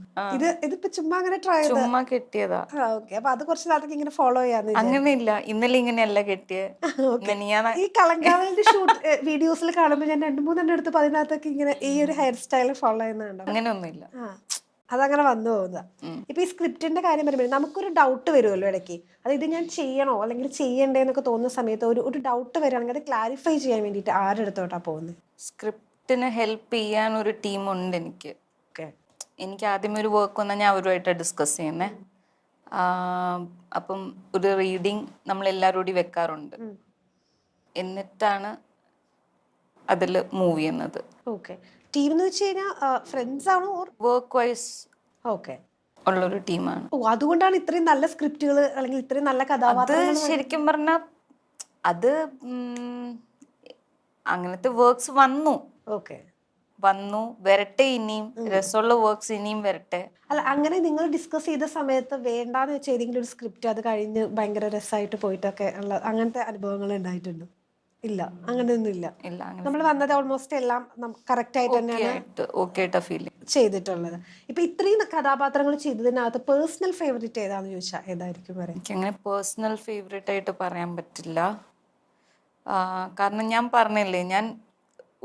ഇതിപ്പോ ചുമ്മാ അങ്ങനെ ട്രൈ ചെയ്ത് ചുമ്മാ കെട്ടിയതാ. ഓക്കെ. അപ്പൊ അത് കുറച്ച് നാളത്തേക്ക് ഇങ്ങനെ ഫോളോ ചെയ്യാന്ന്. അങ്ങനെയില്ല, ഇന്നലെ ഇങ്ങനെയല്ല കെട്ടിയ. ഈ കളങ്കാവലിന്റെ ഷൂട്ട് വീഡിയോസിൽ കാണുമ്പോൾ ഞാൻ 2-3 എടുത്ത് അതിനകത്തൊക്കെ ഇങ്ങനെ ഈ ഒരു ഹെയർ സ്റ്റൈൽ ഫോളോ ചെയ്യുന്നുണ്ട്. അങ്ങനെയൊന്നുമില്ല. അതങ്ങനെ വന്നു പോകുന്നത്. ഇപ്പൊ ഈ സ്ക്രിപ്റ്റിന്റെ കാര്യം പറയുമ്പോൾ നമുക്കൊരു ഡൗട്ട് വരുമല്ലോ ഇടയ്ക്ക്. അത് ഇത് ഞാൻ ചെയ്യണോ അല്ലെങ്കിൽ ചെയ്യണ്ടേന്നൊക്കെ തോന്നുന്ന സമയത്ത് ഒരു ഡൗട്ട് വരികയാണെങ്കിൽ അത് ക്ലാരിഫൈ ചെയ്യാൻ വേണ്ടിയിട്ട് ആരുടെ അടുത്തോട്ടാ പോകുന്നത്? സ്ക്രിപ്റ്റിന് ഹെൽപ്പ് ചെയ്യാൻ ഒരു ടീമുണ്ട് എനിക്ക്. എനിക്ക് ആദ്യമേ ഒരു വർക്ക് വന്നാൽ ഞാൻ അവരുമായിട്ട് ഡിസ്കസ് ചെയ്യുന്നേ. അപ്പം ഒരു റീഡിങ് നമ്മൾ എല്ലാവരും കൂടി വെക്കാറുണ്ട്. എന്നിട്ടാണ് അതിൽ മൂവ് ചെയ്യുന്നത്. ഓക്കെ. ടീം എന്ന് വെച്ച് കഴിഞ്ഞാൽ ഫ്രണ്ട്സ് ആണോ? വർക്ക് വൈസ് ഓക്കെ ഉള്ളൊരു ടീമാണ്. ഓ, അതുകൊണ്ടാണ് ഇത്രയും നല്ല സ്ക്രിപ്റ്റുകൾ അല്ലെങ്കിൽ ഇത്രയും നല്ല കഥാപാത്രങ്ങൾ. ശരിക്കും പറഞ്ഞാൽ അത് അങ്ങനത്തെ വർക്ക്സ് വന്നു വരട്ടെ, ഇനിയും രസമുള്ള വർക്ക്സ് ഇനിയും വരട്ടെ. അല്ല, അങ്ങനെ നിങ്ങൾ ഡിസ്കസ് ചെയ്ത സമയത്ത് വേണ്ടാന്ന് വെച്ച ഏതെങ്കിലും ഒരു സ്ക്രിപ്റ്റ് അത് കഴിഞ്ഞ് ഭയങ്കര രസമായിട്ട് പോയിട്ടൊക്കെ ഉള്ള അങ്ങനത്തെ അനുഭവങ്ങൾ ഉണ്ടായിട്ടുണ്ടോ? ഇല്ല, അങ്ങനെയൊന്നും ഇല്ല. നമ്മൾ വന്നത് ഓൾമോസ്റ്റ് എല്ലാം കറക്റ്റ് ആയിട്ട് തന്നെയാണ് ചെയ്തിട്ടുള്ളത്. ഇപ്പൊ ഇത്രയും കഥാപാത്രങ്ങൾ ചെയ്തതിനകത്ത് പേഴ്സണൽ ഫേവറേറ്റ് ഏതാന്ന് ചോദിച്ചാൽ ഏതായിരിക്കും പറയാം? എനിക്ക് അങ്ങനെ പേഴ്സണൽ ഫേവറേറ്റ് ആയിട്ട് പറയാൻ പറ്റില്ല. കാരണം ഞാൻ പറഞ്ഞില്ലേ, ഞാൻ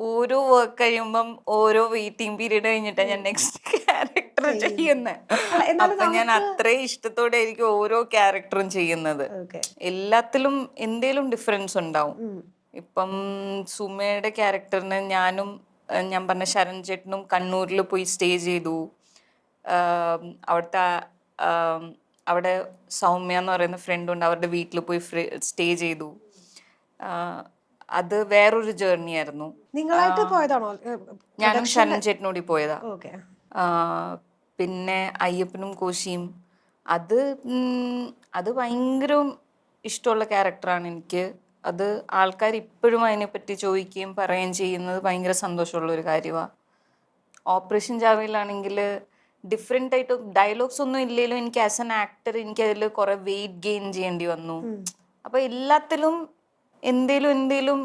ഓരോ വർക്ക് കഴിയുമ്പം ഓരോ വെയിറ്റിംഗ് പീരീഡ് കഴിഞ്ഞിട്ടാണ് ഞാൻ നെക്സ്റ്റ് ക്യാരക്ടർ ചെയ്യുന്നത്. അപ്പൊ ഞാൻ അത്രയും ഇഷ്ടത്തോടെ ആയിരിക്കും ഓരോ ക്യാരക്ടറും ചെയ്യുന്നത്. എല്ലാത്തിലും എന്തേലും ഡിഫറൻസ് ഉണ്ടാവും. ഇപ്പം സുമയുടെ ക്യാരക്ടറിന് ഞാൻ പറഞ്ഞ ശരൺ ചേട്ടനും കണ്ണൂരിൽ പോയി സ്റ്റേ ചെയ്തു. അവിടെ സൗമ്യ എന്ന് പറയുന്ന ഫ്രണ്ടുണ്ട്, അവരുടെ വീട്ടിൽ പോയി സ്റ്റേ ചെയ്തു. അത് വേറൊരു ജേർണി ആയിരുന്നു. നിങ്ങളായിട്ട് പോയതാണോ? ഞാനും ശരൺ ചേട്ടനോടി പോയതാ. പിന്നെ അയ്യപ്പനും കോശിയും, അത് ഭയങ്കര ഇഷ്ടമുള്ള ക്യാരക്ടറാണ് എനിക്ക്. അത് ആൾക്കാർ ഇപ്പോഴും അതിനെപ്പറ്റി ചോദിക്കുകയും പറയുകയും ചെയ്യുന്നത് ഭയങ്കര സന്തോഷമുള്ള ഒരു കാര്യമാണ്. ഓപ്പറേഷൻ ജാവയിലാണെങ്കിൽ ഡിഫറെൻ്റ് ആയിട്ട് ഡയലോഗ്സ് ഒന്നും ഇല്ലെങ്കിലും എനിക്ക് ആസ് എൻ ആക്ടർ എനിക്ക് അതിൽ കുറെ വെയിറ്റ് ഗെയിൻ ചെയ്യേണ്ടി വന്നു. അപ്പോൾ എല്ലാത്തിലും എന്തേലും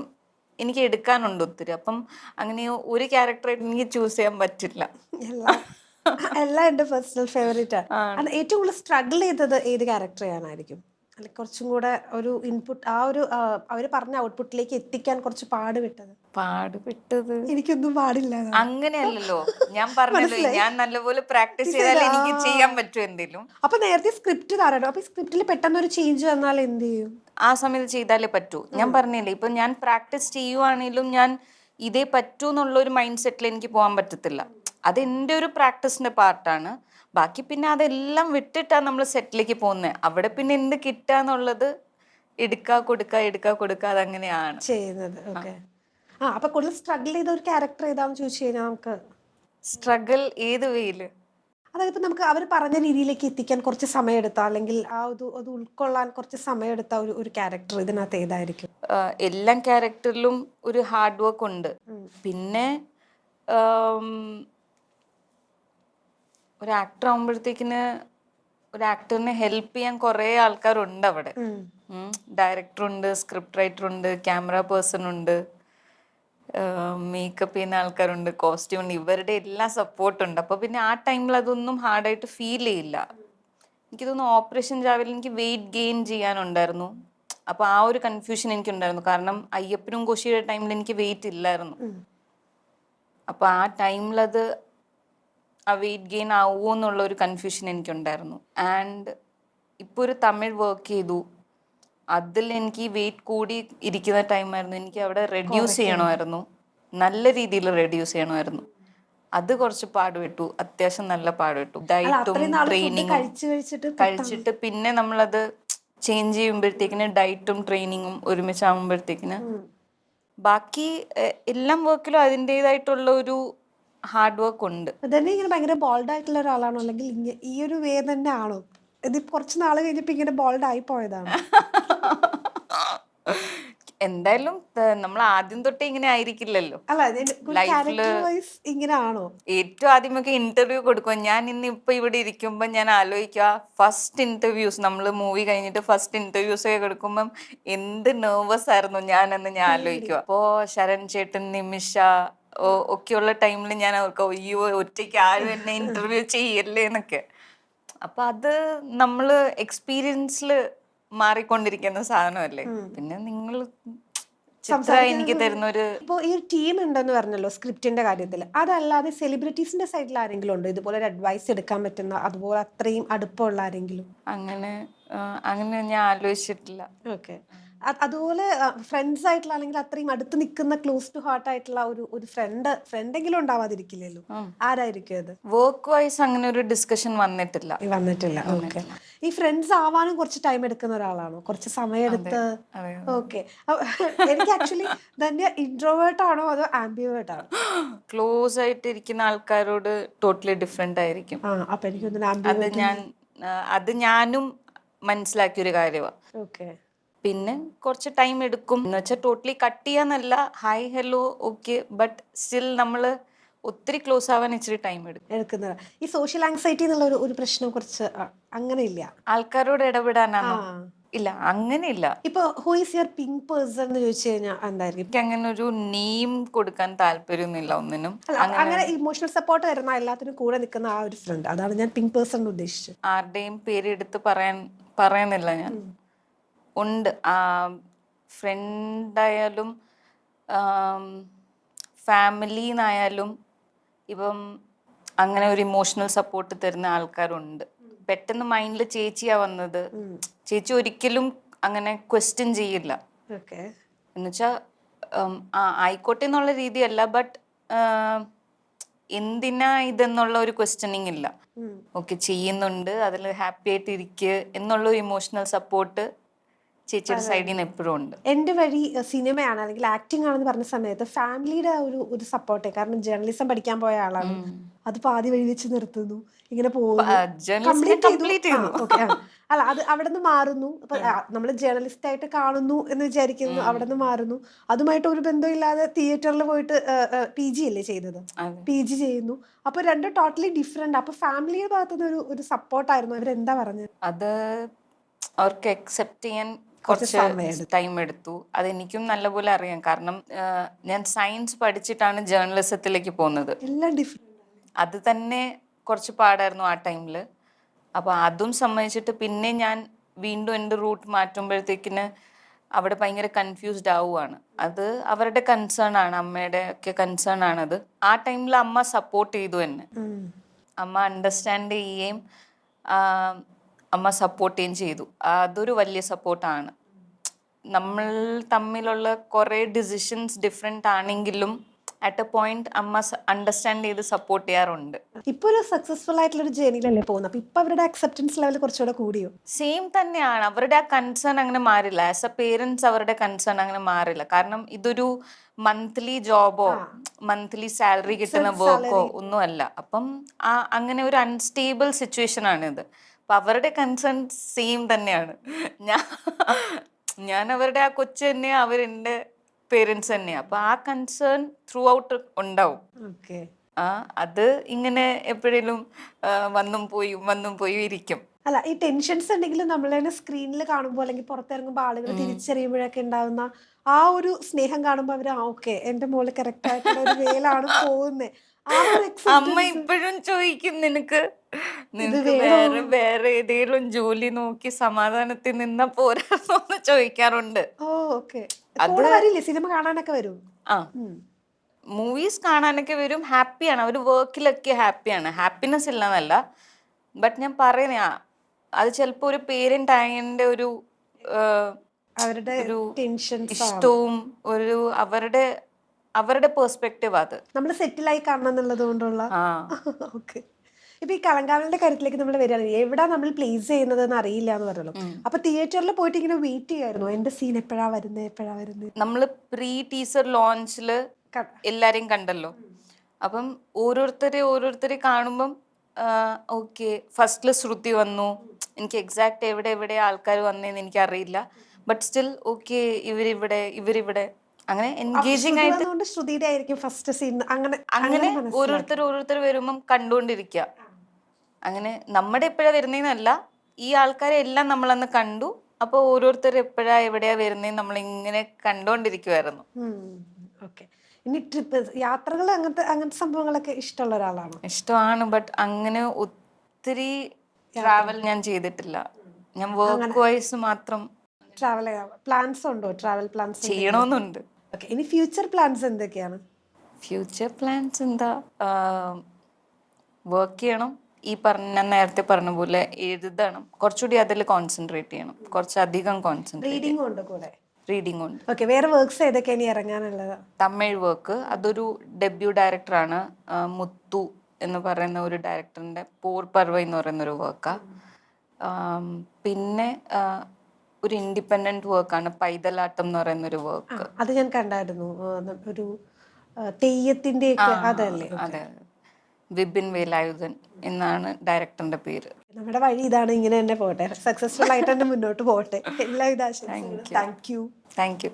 എനിക്ക് എടുക്കാനുണ്ട് ഒത്തിരി. അപ്പം അങ്ങനെ ഒരു ക്യാരക്ടറായിട്ട് എനിക്ക് ചൂസ് ചെയ്യാൻ പറ്റില്ല. എല്ലാം എൻ്റെ പേഴ്സണൽ ഫേവറേറ്റ് ആണ്. ഏറ്റവും കൂടുതൽ സ്ട്രഗിൾ ചെയ്തത് ഏത് ക്യാരക്ടർ ചെയ്യാനായിരിക്കും? അല്ലെ കുറച്ചും കൂടെ ഒരു ഇൻപുട്ട് അവര് പറഞ്ഞ ഔട്ട്പുട്ടിലേക്ക് എത്തിക്കാൻ കുറച്ച് പാടുപെട്ടത്? എനിക്കൊന്നും പാടില്ല. അങ്ങനെയല്ലല്ലോ, ഞാൻ പറഞ്ഞല്ലോ, ഞാൻ നല്ലപോലെ പ്രാക്ടീസ് ചെയ്താലേ എനിക്ക് ചെയ്യാൻ പറ്റും എന്തെങ്കിലും. അപ്പൊ നേരത്തെ സ്ക്രിപ്റ്റ് തരണം. അപ്പൊ സ്ക്രിപ്റ്റിൽ പെട്ടെന്ന് ഒരു ചേഞ്ച് വന്നാൽ എന്ത് ചെയ്യും? ആ സമയത്ത് ചെയ്താലേ പറ്റൂ. ഞാൻ പറഞ്ഞില്ലേ, ഇപ്പൊ ഞാൻ പ്രാക്ടീസ് ചെയ്യുവാണെങ്കിലും ഞാൻ ഇതേ പറ്റൂ എന്നുള്ള ഒരു മൈൻഡ് സെറ്റിൽ എനിക്ക് പോകാൻ പറ്റത്തില്ല. അത് എൻ്റെ ഒരു പ്രാക്ടീസിന്റെ പാർട്ടാണ്. ബാക്കി പിന്നെ അതെല്ലാം വിട്ടിട്ടാണ് നമ്മൾ സെറ്റിലേക്ക് പോകുന്നത്. അവിടെ പിന്നെ എന്ത് കിട്ടാന്നുള്ളത് എടുക്കാ കൊടുക്ക അതങ്ങനെയാണ് ചെയ്യുന്നത്. അപ്പൊ കൂടുതൽ സ്ട്രഗിൾ ചെയ്ത ഒരു ക്യാരക്ടർ ഏതാന്ന് ചോദിച്ചു കഴിഞ്ഞാൽ നമുക്ക് സ്ട്രഗിൾ ഏത് വേയില്, അതായത് നമുക്ക് അവർ പറഞ്ഞ രീതിയിലേക്ക് എത്തിക്കാൻ കുറച്ച് സമയം എടുത്ത, അല്ലെങ്കിൽ അത് ഉൾക്കൊള്ളാൻ കുറച്ച് സമയം എടുത്ത ഒരു ക്യാരക്ടർ ഇതിനകത്ത് ഏതായിരിക്കും? എല്ലാ ക്യാരക്ടറിലും ഒരു ഹാർഡ് വർക്ക് ഉണ്ട്. പിന്നെ ഒരു ആക്ടർ ആകുമ്പോഴത്തേക്കിന് ഒരു ആക്ടറിനെ ഹെൽപ്പ് ചെയ്യാൻ കുറെ ആൾക്കാരുണ്ട് അവിടെ. ഡയറക്ടർ ഉണ്ട്, സ്ക്രിപ്റ്റ് റൈറ്റർ ഉണ്ട്, ക്യാമറ പേഴ്സൺ ഉണ്ട്, മേക്കപ്പ് ചെയ്യുന്ന ആൾക്കാരുണ്ട്, കോസ്റ്റ്യൂം ഉണ്ട്, ഇവരുടെ എല്ലാ സപ്പോർട്ടുണ്ട്. അപ്പോൾ പിന്നെ ആ ടൈമിൽ അതൊന്നും ഹാർഡായിട്ട് ഫീൽ ചെയ്യില്ല. എനിക്ക് തോന്നുന്നു ഓപ്പറേഷൻ ചാവിൽ എനിക്ക് വെയിറ്റ് ഗെയിൻ ചെയ്യാനുണ്ടായിരുന്നു. അപ്പോൾ ആ ഒരു കൺഫ്യൂഷൻ എനിക്കുണ്ടായിരുന്നു. കാരണം അയ്യപ്പനും കോശിയുടെ ടൈമിൽ എനിക്ക് വെയിറ്റ് ഇല്ലായിരുന്നു. അപ്പോൾ ആ ടൈമിലത് ആ വെയിറ്റ് ഗെയിൻ ആവുമോ എന്നുള്ള ഒരു കൺഫ്യൂഷൻ എനിക്കുണ്ടായിരുന്നു. ആൻഡ് ഇപ്പോൾ ഒരു തമിഴ് വർക്ക് ചെയ്തു, അതിൽ എനിക്ക് വെയിറ്റ് കൂടി ഇരിക്കുന്ന ടൈമായിരുന്നു. എനിക്ക് അവിടെ റെഡ്യൂസ് ചെയ്യണമായിരുന്നു, നല്ല രീതിയിൽ റെഡ്യൂസ് ചെയ്യണമായിരുന്നു. അത് കുറച്ച് പാടുപെട്ടു, അത്യാവശ്യം നല്ല പാടുപെട്ടു. ഡയറ്റും ട്രെയിനിങ്ങും കഴിച്ചിട്ട് പിന്നെ നമ്മളത് ചേഞ്ച് ചെയ്യുമ്പോഴത്തേക്കിന് ഡയറ്റും ട്രെയിനിങ്ങും ഒരുമിച്ചാകുമ്പോഴത്തേക്കിന് ബാക്കി എല്ലാം വർക്കിലും അതിൻ്റെതായിട്ടുള്ള ഒരു ഹാർഡ് വർക്ക് ഉണ്ട്. തന്നെ ഇങ്ങനെ ഭയങ്കര ബോൾഡ് ആയിട്ടുള്ള ഒരാളാണോ, അല്ലെങ്കിൽ ഈ ഒരു വേ തന്നെ ആണോ? ഇത് കുറച്ച് നാൾ കഴിഞ്ഞപ്പോ ഇങ്ങനെ ബോൾഡ് ആയി പോയതാണ്? എന്തായാലും നമ്മൾ ആദ്യം തൊട്ടേ ഇങ്ങനെ ആയിരിക്കില്ലല്ലോ. അല്ല, ക്യാരക്ടർ വൈസ് ഇങ്ങനെ ആണോ? ഏറ്റവും ആദ്യമൊക്കെ ഇന്റർവ്യൂ കൊടുക്കും. ഞാൻ ഇന്ന് ഇപ്പൊ ഇവിടെ ഇരിക്കുമ്പോൾ ഞാൻ ആലോചിക്കുക, ഫസ്റ്റ് ഇന്റർവ്യൂസ് നമ്മൾ മൂവി കഴിഞ്ഞിട്ട് ഫസ്റ്റ് ഇന്റർവ്യൂസ് ഒക്കെ കൊടുക്കുമ്പം എന്ത് നെർവസ് ആയിരുന്നു ഞാനെന്ന് ഞാൻ ആലോചിക്കുക. അപ്പോ ശരൺ ചേട്ടൻ, നിമിഷ ഒക്കെയുള്ള ടൈമിൽ ഞാൻ ഓർക്കും, അയ്യോ ഒറ്റയ്ക്ക് ആരും എന്നെ ഇന്റർവ്യൂ ചെയ്യല്ലേ എന്നൊക്കെ. അപ്പൊ അത് നമ്മള് എക്സ്പീരിയൻസിൽ മാറിക്കൊണ്ടിരിക്കുന്ന സാധനമല്ലേ. പിന്നെ നിങ്ങൾ എനിക്ക് തരുന്ന ഒരു ഇപ്പോൾ ഈ ടീം ഉണ്ടെന്ന് പറഞ്ഞല്ലോ സ്ക്രിപ്റ്റിന്റെ കാര്യത്തിൽ, അതല്ലാതെ സെലിബ്രിറ്റീസിന്റെ സൈഡിൽ ആരെങ്കിലും ഉണ്ടോ ഇതുപോലെ ഒരു അഡ്വൈസ് എടുക്കാൻ പറ്റുന്ന, അതുപോലെ അത്രയും അടുപ്പമുള്ള ആരെങ്കിലും? അങ്ങനെ ഞാൻ ആലോചിച്ചിട്ടില്ല. ഓക്കെ. അതുപോലെ ഫ്രണ്ട്സ് ആയിട്ടുള്ള, അല്ലെങ്കിൽ അത്രയും അടുത്ത് നിൽക്കുന്ന ക്ലോസ് ടു ഹാർട്ട് ആയിട്ടുള്ള ഒരു ഫ്രണ്ടെങ്കിലും ഉണ്ടാവാതിരിക്കില്ലല്ലോ. ആരായിരിക്കും അത്? വർക്ക് വൈസ് അങ്ങനെ ഒരു ഡിസ്കഷൻ വന്നിട്ടില്ല. ഓക്കെ. ഈ ഫ്രണ്ട്സ് ആവാനും കുറച്ച് ടൈം എടുക്കുന്ന ഒരാളാണോ? കുറച്ച് സമയം എടുത്ത്? ഓക്കെ. എനിക്ക് ആക്ച്വലി തന്നെ ഇൻട്രോവേർട്ട് ആണോ അതോ ആംബിവേർട്ട് ആണോ? ക്ലോസ് ആയിട്ട് ഇരിക്കുന്ന ആൾക്കാരോട് ടോട്ടലി ഡിഫറെന്റ് ആയിരിക്കും. അപ്പൊ എനിക്ക് അത് ഞാനും മനസ്സിലാക്കിയൊരു കാര്യമാണ്. ഓക്കെ. പിന്നെ കുറച്ച് ടൈം എടുക്കും എന്ന് വെച്ചാൽ ടോട്ടലി കട്ട് ചെയ്യാന്നല്ല, hi hello okay, but still നമ്മൾ ഒത്തിരി ക്ലോസ് ആവാൻ ഇച്ചിരി ടൈം എടുക്കുന്നത്. ഈ സോഷ്യൽ ആങ്സൈറ്റി എന്നുള്ള ഒരു പ്രശ്നം കുറച്ച് അങ്ങനെ ഇല്ല? ആൾക്കാരോട് ഇടപെടാനാണോ? ഇല്ല, അങ്ങനെയില്ല. ഇപ്പൊ who is your pink person എന്ന് ചോദിച്ചു കഴിഞ്ഞാൽ എന്തായിരിക്കും? എനിക്ക് അങ്ങനെ ഒരു നെയിം കൊടുക്കാൻ താല്പര്യമൊന്നുമില്ല ഒന്നിനും. അങ്ങനെ ഇമോഷണൽ സപ്പോർട്ട് തരുന്ന, എല്ലാത്തിനും കൂടെ നിൽക്കുന്ന ആ ഒരു ഫ്രണ്ട്, അതാണ് ഞാൻ പിങ്ക് പേഴ്സൺ ഉദ്ദേശിച്ചത്. ആരുടെയും പേര് എടുത്ത് പറയുന്നില്ല ഞാൻ. ഉണ്ട്, ഫ്രണ്ടായാലും ഫാമിലിന്നായാലും ഇപ്പം അങ്ങനെ ഒരു ഇമോഷണൽ സപ്പോർട്ട് തരുന്ന ആൾക്കാരുണ്ട്. പെട്ടെന്ന് മൈൻഡിൽ ചേച്ചിയാ വന്നത്. ചേച്ചി ഒരിക്കലും അങ്ങനെ ക്വസ്റ്റ്യൻ ചെയ്യില്ല. എന്നുവെച്ചാൽ ആയിക്കോട്ടെ എന്നുള്ള രീതിയല്ല, ബട്ട് എന്തിനാ ഇതെന്നുള്ള ഒരു ക്വസ്റ്റ്യനിങ് ഇല്ല. ഓക്കെ, ചെയ്യുന്നുണ്ട്, അതിൽ ഹാപ്പി ആയിട്ട് ഇരിക്കുക എന്നുള്ള ഒരു ഇമോഷണൽ സപ്പോർട്ട് ചേച്ചിയുടെ സൈഡിൽ നിന്ന് എപ്പോഴും ഉണ്ട്. എൻ്റെ വഴി സിനിമയാണ് അല്ലെങ്കിൽ ആക്ടിങ് ആണെന്ന് പറഞ്ഞ സമയത്ത് ഫാമിലിയുടെ ഒരു സപ്പോർട്ടേ. കാരണം ജേർണലിസം പഠിക്കാൻ പോയ ആളാണ്, അത് പാതി വഴി വെച്ച് നിർത്തുന്നു, ഇങ്ങനെ പോകുന്നു, അല്ല അത് അവിടെ നിന്ന് മാറുന്നു. അപ്പൊ നമ്മൾ ജേർണലിസ്റ്റ് ആയിട്ട് കാണുന്നു എന്ന് വിചാരിക്കുന്നു, അവിടെ നിന്ന് മാറുന്നു, അതുമായിട്ട് ഒരു ബന്ധമില്ലാതെ തിയേറ്ററിൽ പോയിട്ട് PG അല്ലേ ചെയ്തത്, PG ചെയ്യുന്നു. അപ്പൊ രണ്ടും ടോട്ടലി ഡിഫറെന്റ്. അപ്പൊ ഫാമിലിയുടെ ഭാഗത്തുനിന്ന് ഒരു സപ്പോർട്ടായിരുന്നു. അവരെന്താ പറഞ്ഞത്? അത് അവർക്ക് അക്സെപ്റ്റ് ചെയ്യാൻ കുറച്ച് ടൈം എടുത്തു. അതെനിക്കും നല്ലപോലെ അറിയാം. കാരണം ഞാൻ സയൻസ് പഠിച്ചിട്ടാണ് ജേർണലിസത്തിലേക്ക് പോകുന്നത്. അത് തന്നെ കുറച്ച് പാടായിരുന്നു ആ ടൈമിൽ. അപ്പോൾ അതും സമ്മതിച്ചിട്ട് പിന്നെ ഞാൻ വീണ്ടും എൻ്റെ റൂട്ട് മാറ്റുമ്പോഴത്തേക്കിന് അവിടെ ഭയങ്കര കൺഫ്യൂസ്ഡ് ആവുകയാണ്. അത് അവരുടെ കൺസേൺ ആണ്, അമ്മയുടെ ഒക്കെ കൺസേൺ ആണത്. ആ ടൈമിൽ അമ്മ സപ്പോർട്ട് ചെയ്തു എന്നെ. അമ്മ അണ്ടർസ്റ്റാൻഡ് ചെയ്യുകയും അമ്മ സപ്പോർട്ട് ചെയ്യുകയും ചെയ്തു. അതൊരു വലിയ സപ്പോർട്ടാണ്. നമ്മൾ തമ്മിലുള്ള കുറേ ഡിസിഷൻസ് ഡിഫറെൻ്റ് ആണെങ്കിലും അറ്റ് എ പോയിന്റ് അമ്മ അണ്ടർസ്റ്റാൻഡ് ചെയ്ത് സപ്പോർട്ട് ചെയ്യാറുണ്ട്. ഇപ്പൊ ഒരു സക്സസ്ഫുൾ ആയിട്ടുള്ള ഒരു ജേർണിയിലല്ലേ പോകുന്നത്. അപ്പൊ ഇപ്പൊ അവരുടെ അക്സെപ്റ്റൻസ് ലെവൽ കുറച്ചുകൂടെ കൂടിയോ? സെയിം തന്നെയാണ്. അവരുടെ ആ കൺസേൺ അങ്ങനെ മാറില്ല. ആസ് എ പേരൻസ് അവരുടെ കൺസേൺ അങ്ങനെ മാറില്ല. കാരണം ഇതൊരു മന്ത്ലി ജോബോ മന്ത്ലി സാലറി കിട്ടുന്ന വർക്കോ ഒന്നുമല്ല. അപ്പം അങ്ങനെ ഒരു അൺസ്റ്റേബിൾ സിറ്റുവേഷൻ ആണിത്. അപ്പൊ അവരുടെ കൺസേൺ സെയിം തന്നെയാണ്. ഞാൻ അവരുടെ ആ കൊച്ചു തന്നെയാ, അവരെന്റെ പേരൻസ് തന്നെയാ. അപ്പൊ ആ കൺസേൺ ത്രൂ ഔട്ട് ഉണ്ടാവും. അത് ഇങ്ങനെ എപ്പോഴേലും വന്നും പോയും ഇരിക്കും. അല്ല ഈ ടെൻഷൻസ് ഉണ്ടെങ്കിലും നമ്മൾ തന്നെ സ്ക്രീനിൽ കാണുമ്പോൾ അല്ലെങ്കിൽ പുറത്തിറങ്ങുമ്പോൾ ആളുകൾ തിരിച്ചറിയുമ്പോഴൊക്കെ ഉണ്ടാവുന്ന ആ ഒരു സ്നേഹം കാണുമ്പോൾ അവര് ഓക്കെ എന്റെ മോള് കറക്റ്റ് ആയിട്ടുള്ള ഒരു വേലാണ് പോകുന്നത്, ആ ഒരു അമ്മ acceptance ഇപ്പോഴും ചോദിക്കും, നിനക്ക് ഇത് നിനക്ക് വേണോ? വേറെ ഏതെങ്കിലും ജോലി നോക്കി സമാധാനത്തിൽ നിന്ന പോരാന്ന് ചോദിക്കാറുണ്ട്. ഓ ഓക്കെ. അത് കൂടെ വരില്ലേ, സിനിമ കാണാനൊക്കെ വരും? ആ മൂവീസ് കാണാനൊക്കെ വരും, ഹാപ്പിയാണ് അവർ, വർക്കിലൊക്കെ ഹാപ്പിയാണ്, ഹാപ്പിനെസ് ഇല്ലെന്നല്ല. ബട്ട് ഞാൻ പറയുന്ന അത് ചിലപ്പോൾ ഒരു പേരന്റ് ആയതിൻ്റെ ഒരു അവരുടെ ഒരു ടെൻഷൻസ് ആണ്. ഇഷ്ടവും ഒരു അവരുടെ പെർസ്പെക്റ്റീവ് അത്. നമ്മൾ സെറ്റിലായി കാണണം എന്നുള്ളത് കൊണ്ടുള്ള. ആ ഓക്കെ. ഇപ്പൊ ഈ കളങ്കാവലിന്റെ കാര്യത്തിലേക്ക് നമ്മൾ വരികയാണെങ്കിൽ എവിടാ നമ്മൾ പ്ലേസ് ചെയ്യുന്നത് എന്ന് അറിയില്ല എന്ന് പറഞ്ഞല്ലോ. അപ്പൊ തിയേറ്ററിൽ പോയിട്ട് ഇങ്ങനെ വെയിറ്റ് ചെയ്യായിരുന്നു, എന്റെ സീൻ എപ്പോഴാ വരുന്നത്? നമ്മൾ പ്രീ ടീസർ ലോഞ്ചിൽ എല്ലാരെയും കണ്ടല്ലോ. അപ്പം ഓരോരുത്തരെ കാണുമ്പം ഓക്കെ ഫസ്റ്റിൽ ശ്രുതി വന്നു, എനിക്ക് എക്സാക്ട് എവിടെ ആൾക്കാർ വന്നേന്ന് എനിക്കറിയില്ല. ബട്ട് സ്റ്റിൽ ഓക്കെ ഇവരിവിടെ അങ്ങനെ എൻഗേജിങ് ആയിട്ട് ശ്രുതിയുടെ ആയിരിക്കും ഫസ്റ്റ് സീൻ, അങ്ങനെ അങ്ങനെ ഓരോരുത്തർ വരുമ്പം കണ്ടുകൊണ്ടിരിക്കുക. അങ്ങനെ നമ്മുടെ എപ്പോഴാ വരുന്നതെന്നല്ല, ഈ ആൾക്കാരെ എല്ലാം നമ്മളന്ന് കണ്ടു. അപ്പോൾ ഓരോരുത്തർ എപ്പോഴാ എവിടെയാ വരുന്നതെന്ന് നമ്മളിങ്ങനെ കണ്ടുകൊണ്ടിരിക്കുമായിരുന്നു. ഓക്കെ. ഇനി ട്രിപ്പ് യാത്രകൾ അങ്ങനത്തെ സംഭവങ്ങളൊക്കെ ഇഷ്ടമുള്ള ഒരാളാണോ? ഇഷ്ടമാണ്, ബട്ട് അങ്ങനെ ഒത്തിരി ട്രാവൽ ഞാൻ ചെയ്തിട്ടില്ല. ഞാൻ വർക്ക് വൈസ് മാത്രം ട്രാവൽ പ്ലാൻസ് ഉണ്ടോ? ട്രാവൽ പ്ലാൻസ് ചെയ്യണമെന്നുണ്ട്. ഓക്കെ. ഇനി ഫ്യൂച്ചർ പ്ലാൻസ് എന്തൊക്കെയാണ്? ഫ്യൂച്ചർ പ്ലാൻസ് എന്താ, വർക്ക് ചെയ്യണം, ഞാൻ നേരത്തെ പറഞ്ഞ പോലെ എഴുതണം, കുറച്ചുകൂടി അതിൽ കോൺസെൻട്രേറ്റ് ചെയ്യണം, കുറച്ചധികം കോൺസെൻട്രേറ്റ്. റീഡിംഗ് ഉണ്ട് കൂടെ? റീഡിംഗ് ഉണ്ട്. ഓക്കെ. വേറെ വർക്ക്സ് ഏതൊക്കെ ഇനി ഇറങ്ങാനുള്ളത്? തമിഴ് വർക്ക്, അതൊരു ഡെബ്യൂ ഡയറക്ടറാണ്, മുത്തു എന്ന് പറയുന്ന ഒരു ഡയറക്ടറിന്റെ പോർ പർവ എന്ന് പറയുന്ന ഒരു വർക്കാ. പിന്നെ ഒരു ഇൻഡിപെൻഡന്റ് വർക്കാണ് പൈതലാട്ടം എന്ന് പറയുന്ന ഒരു വർക്ക്. അത് ഞാൻ കണ്ടായിരുന്നു, ഒരു തെയ്യത്തിന്റെ അതല്ലേ? അതെ, വിപിൻ വേലായുധൻ എന്നാണ് ഡയറക്ടറിന്റെ പേര്. നമ്മുടെ വഴി ഇതാണ്, ഇങ്ങനെ തന്നെ പോട്ടെ, സക്സസ്ഫുൾ ആയിട്ട് തന്നെ മുന്നോട്ട് പോട്ടെ. എല്ലാവിധ ആശംസകളും. Thank you.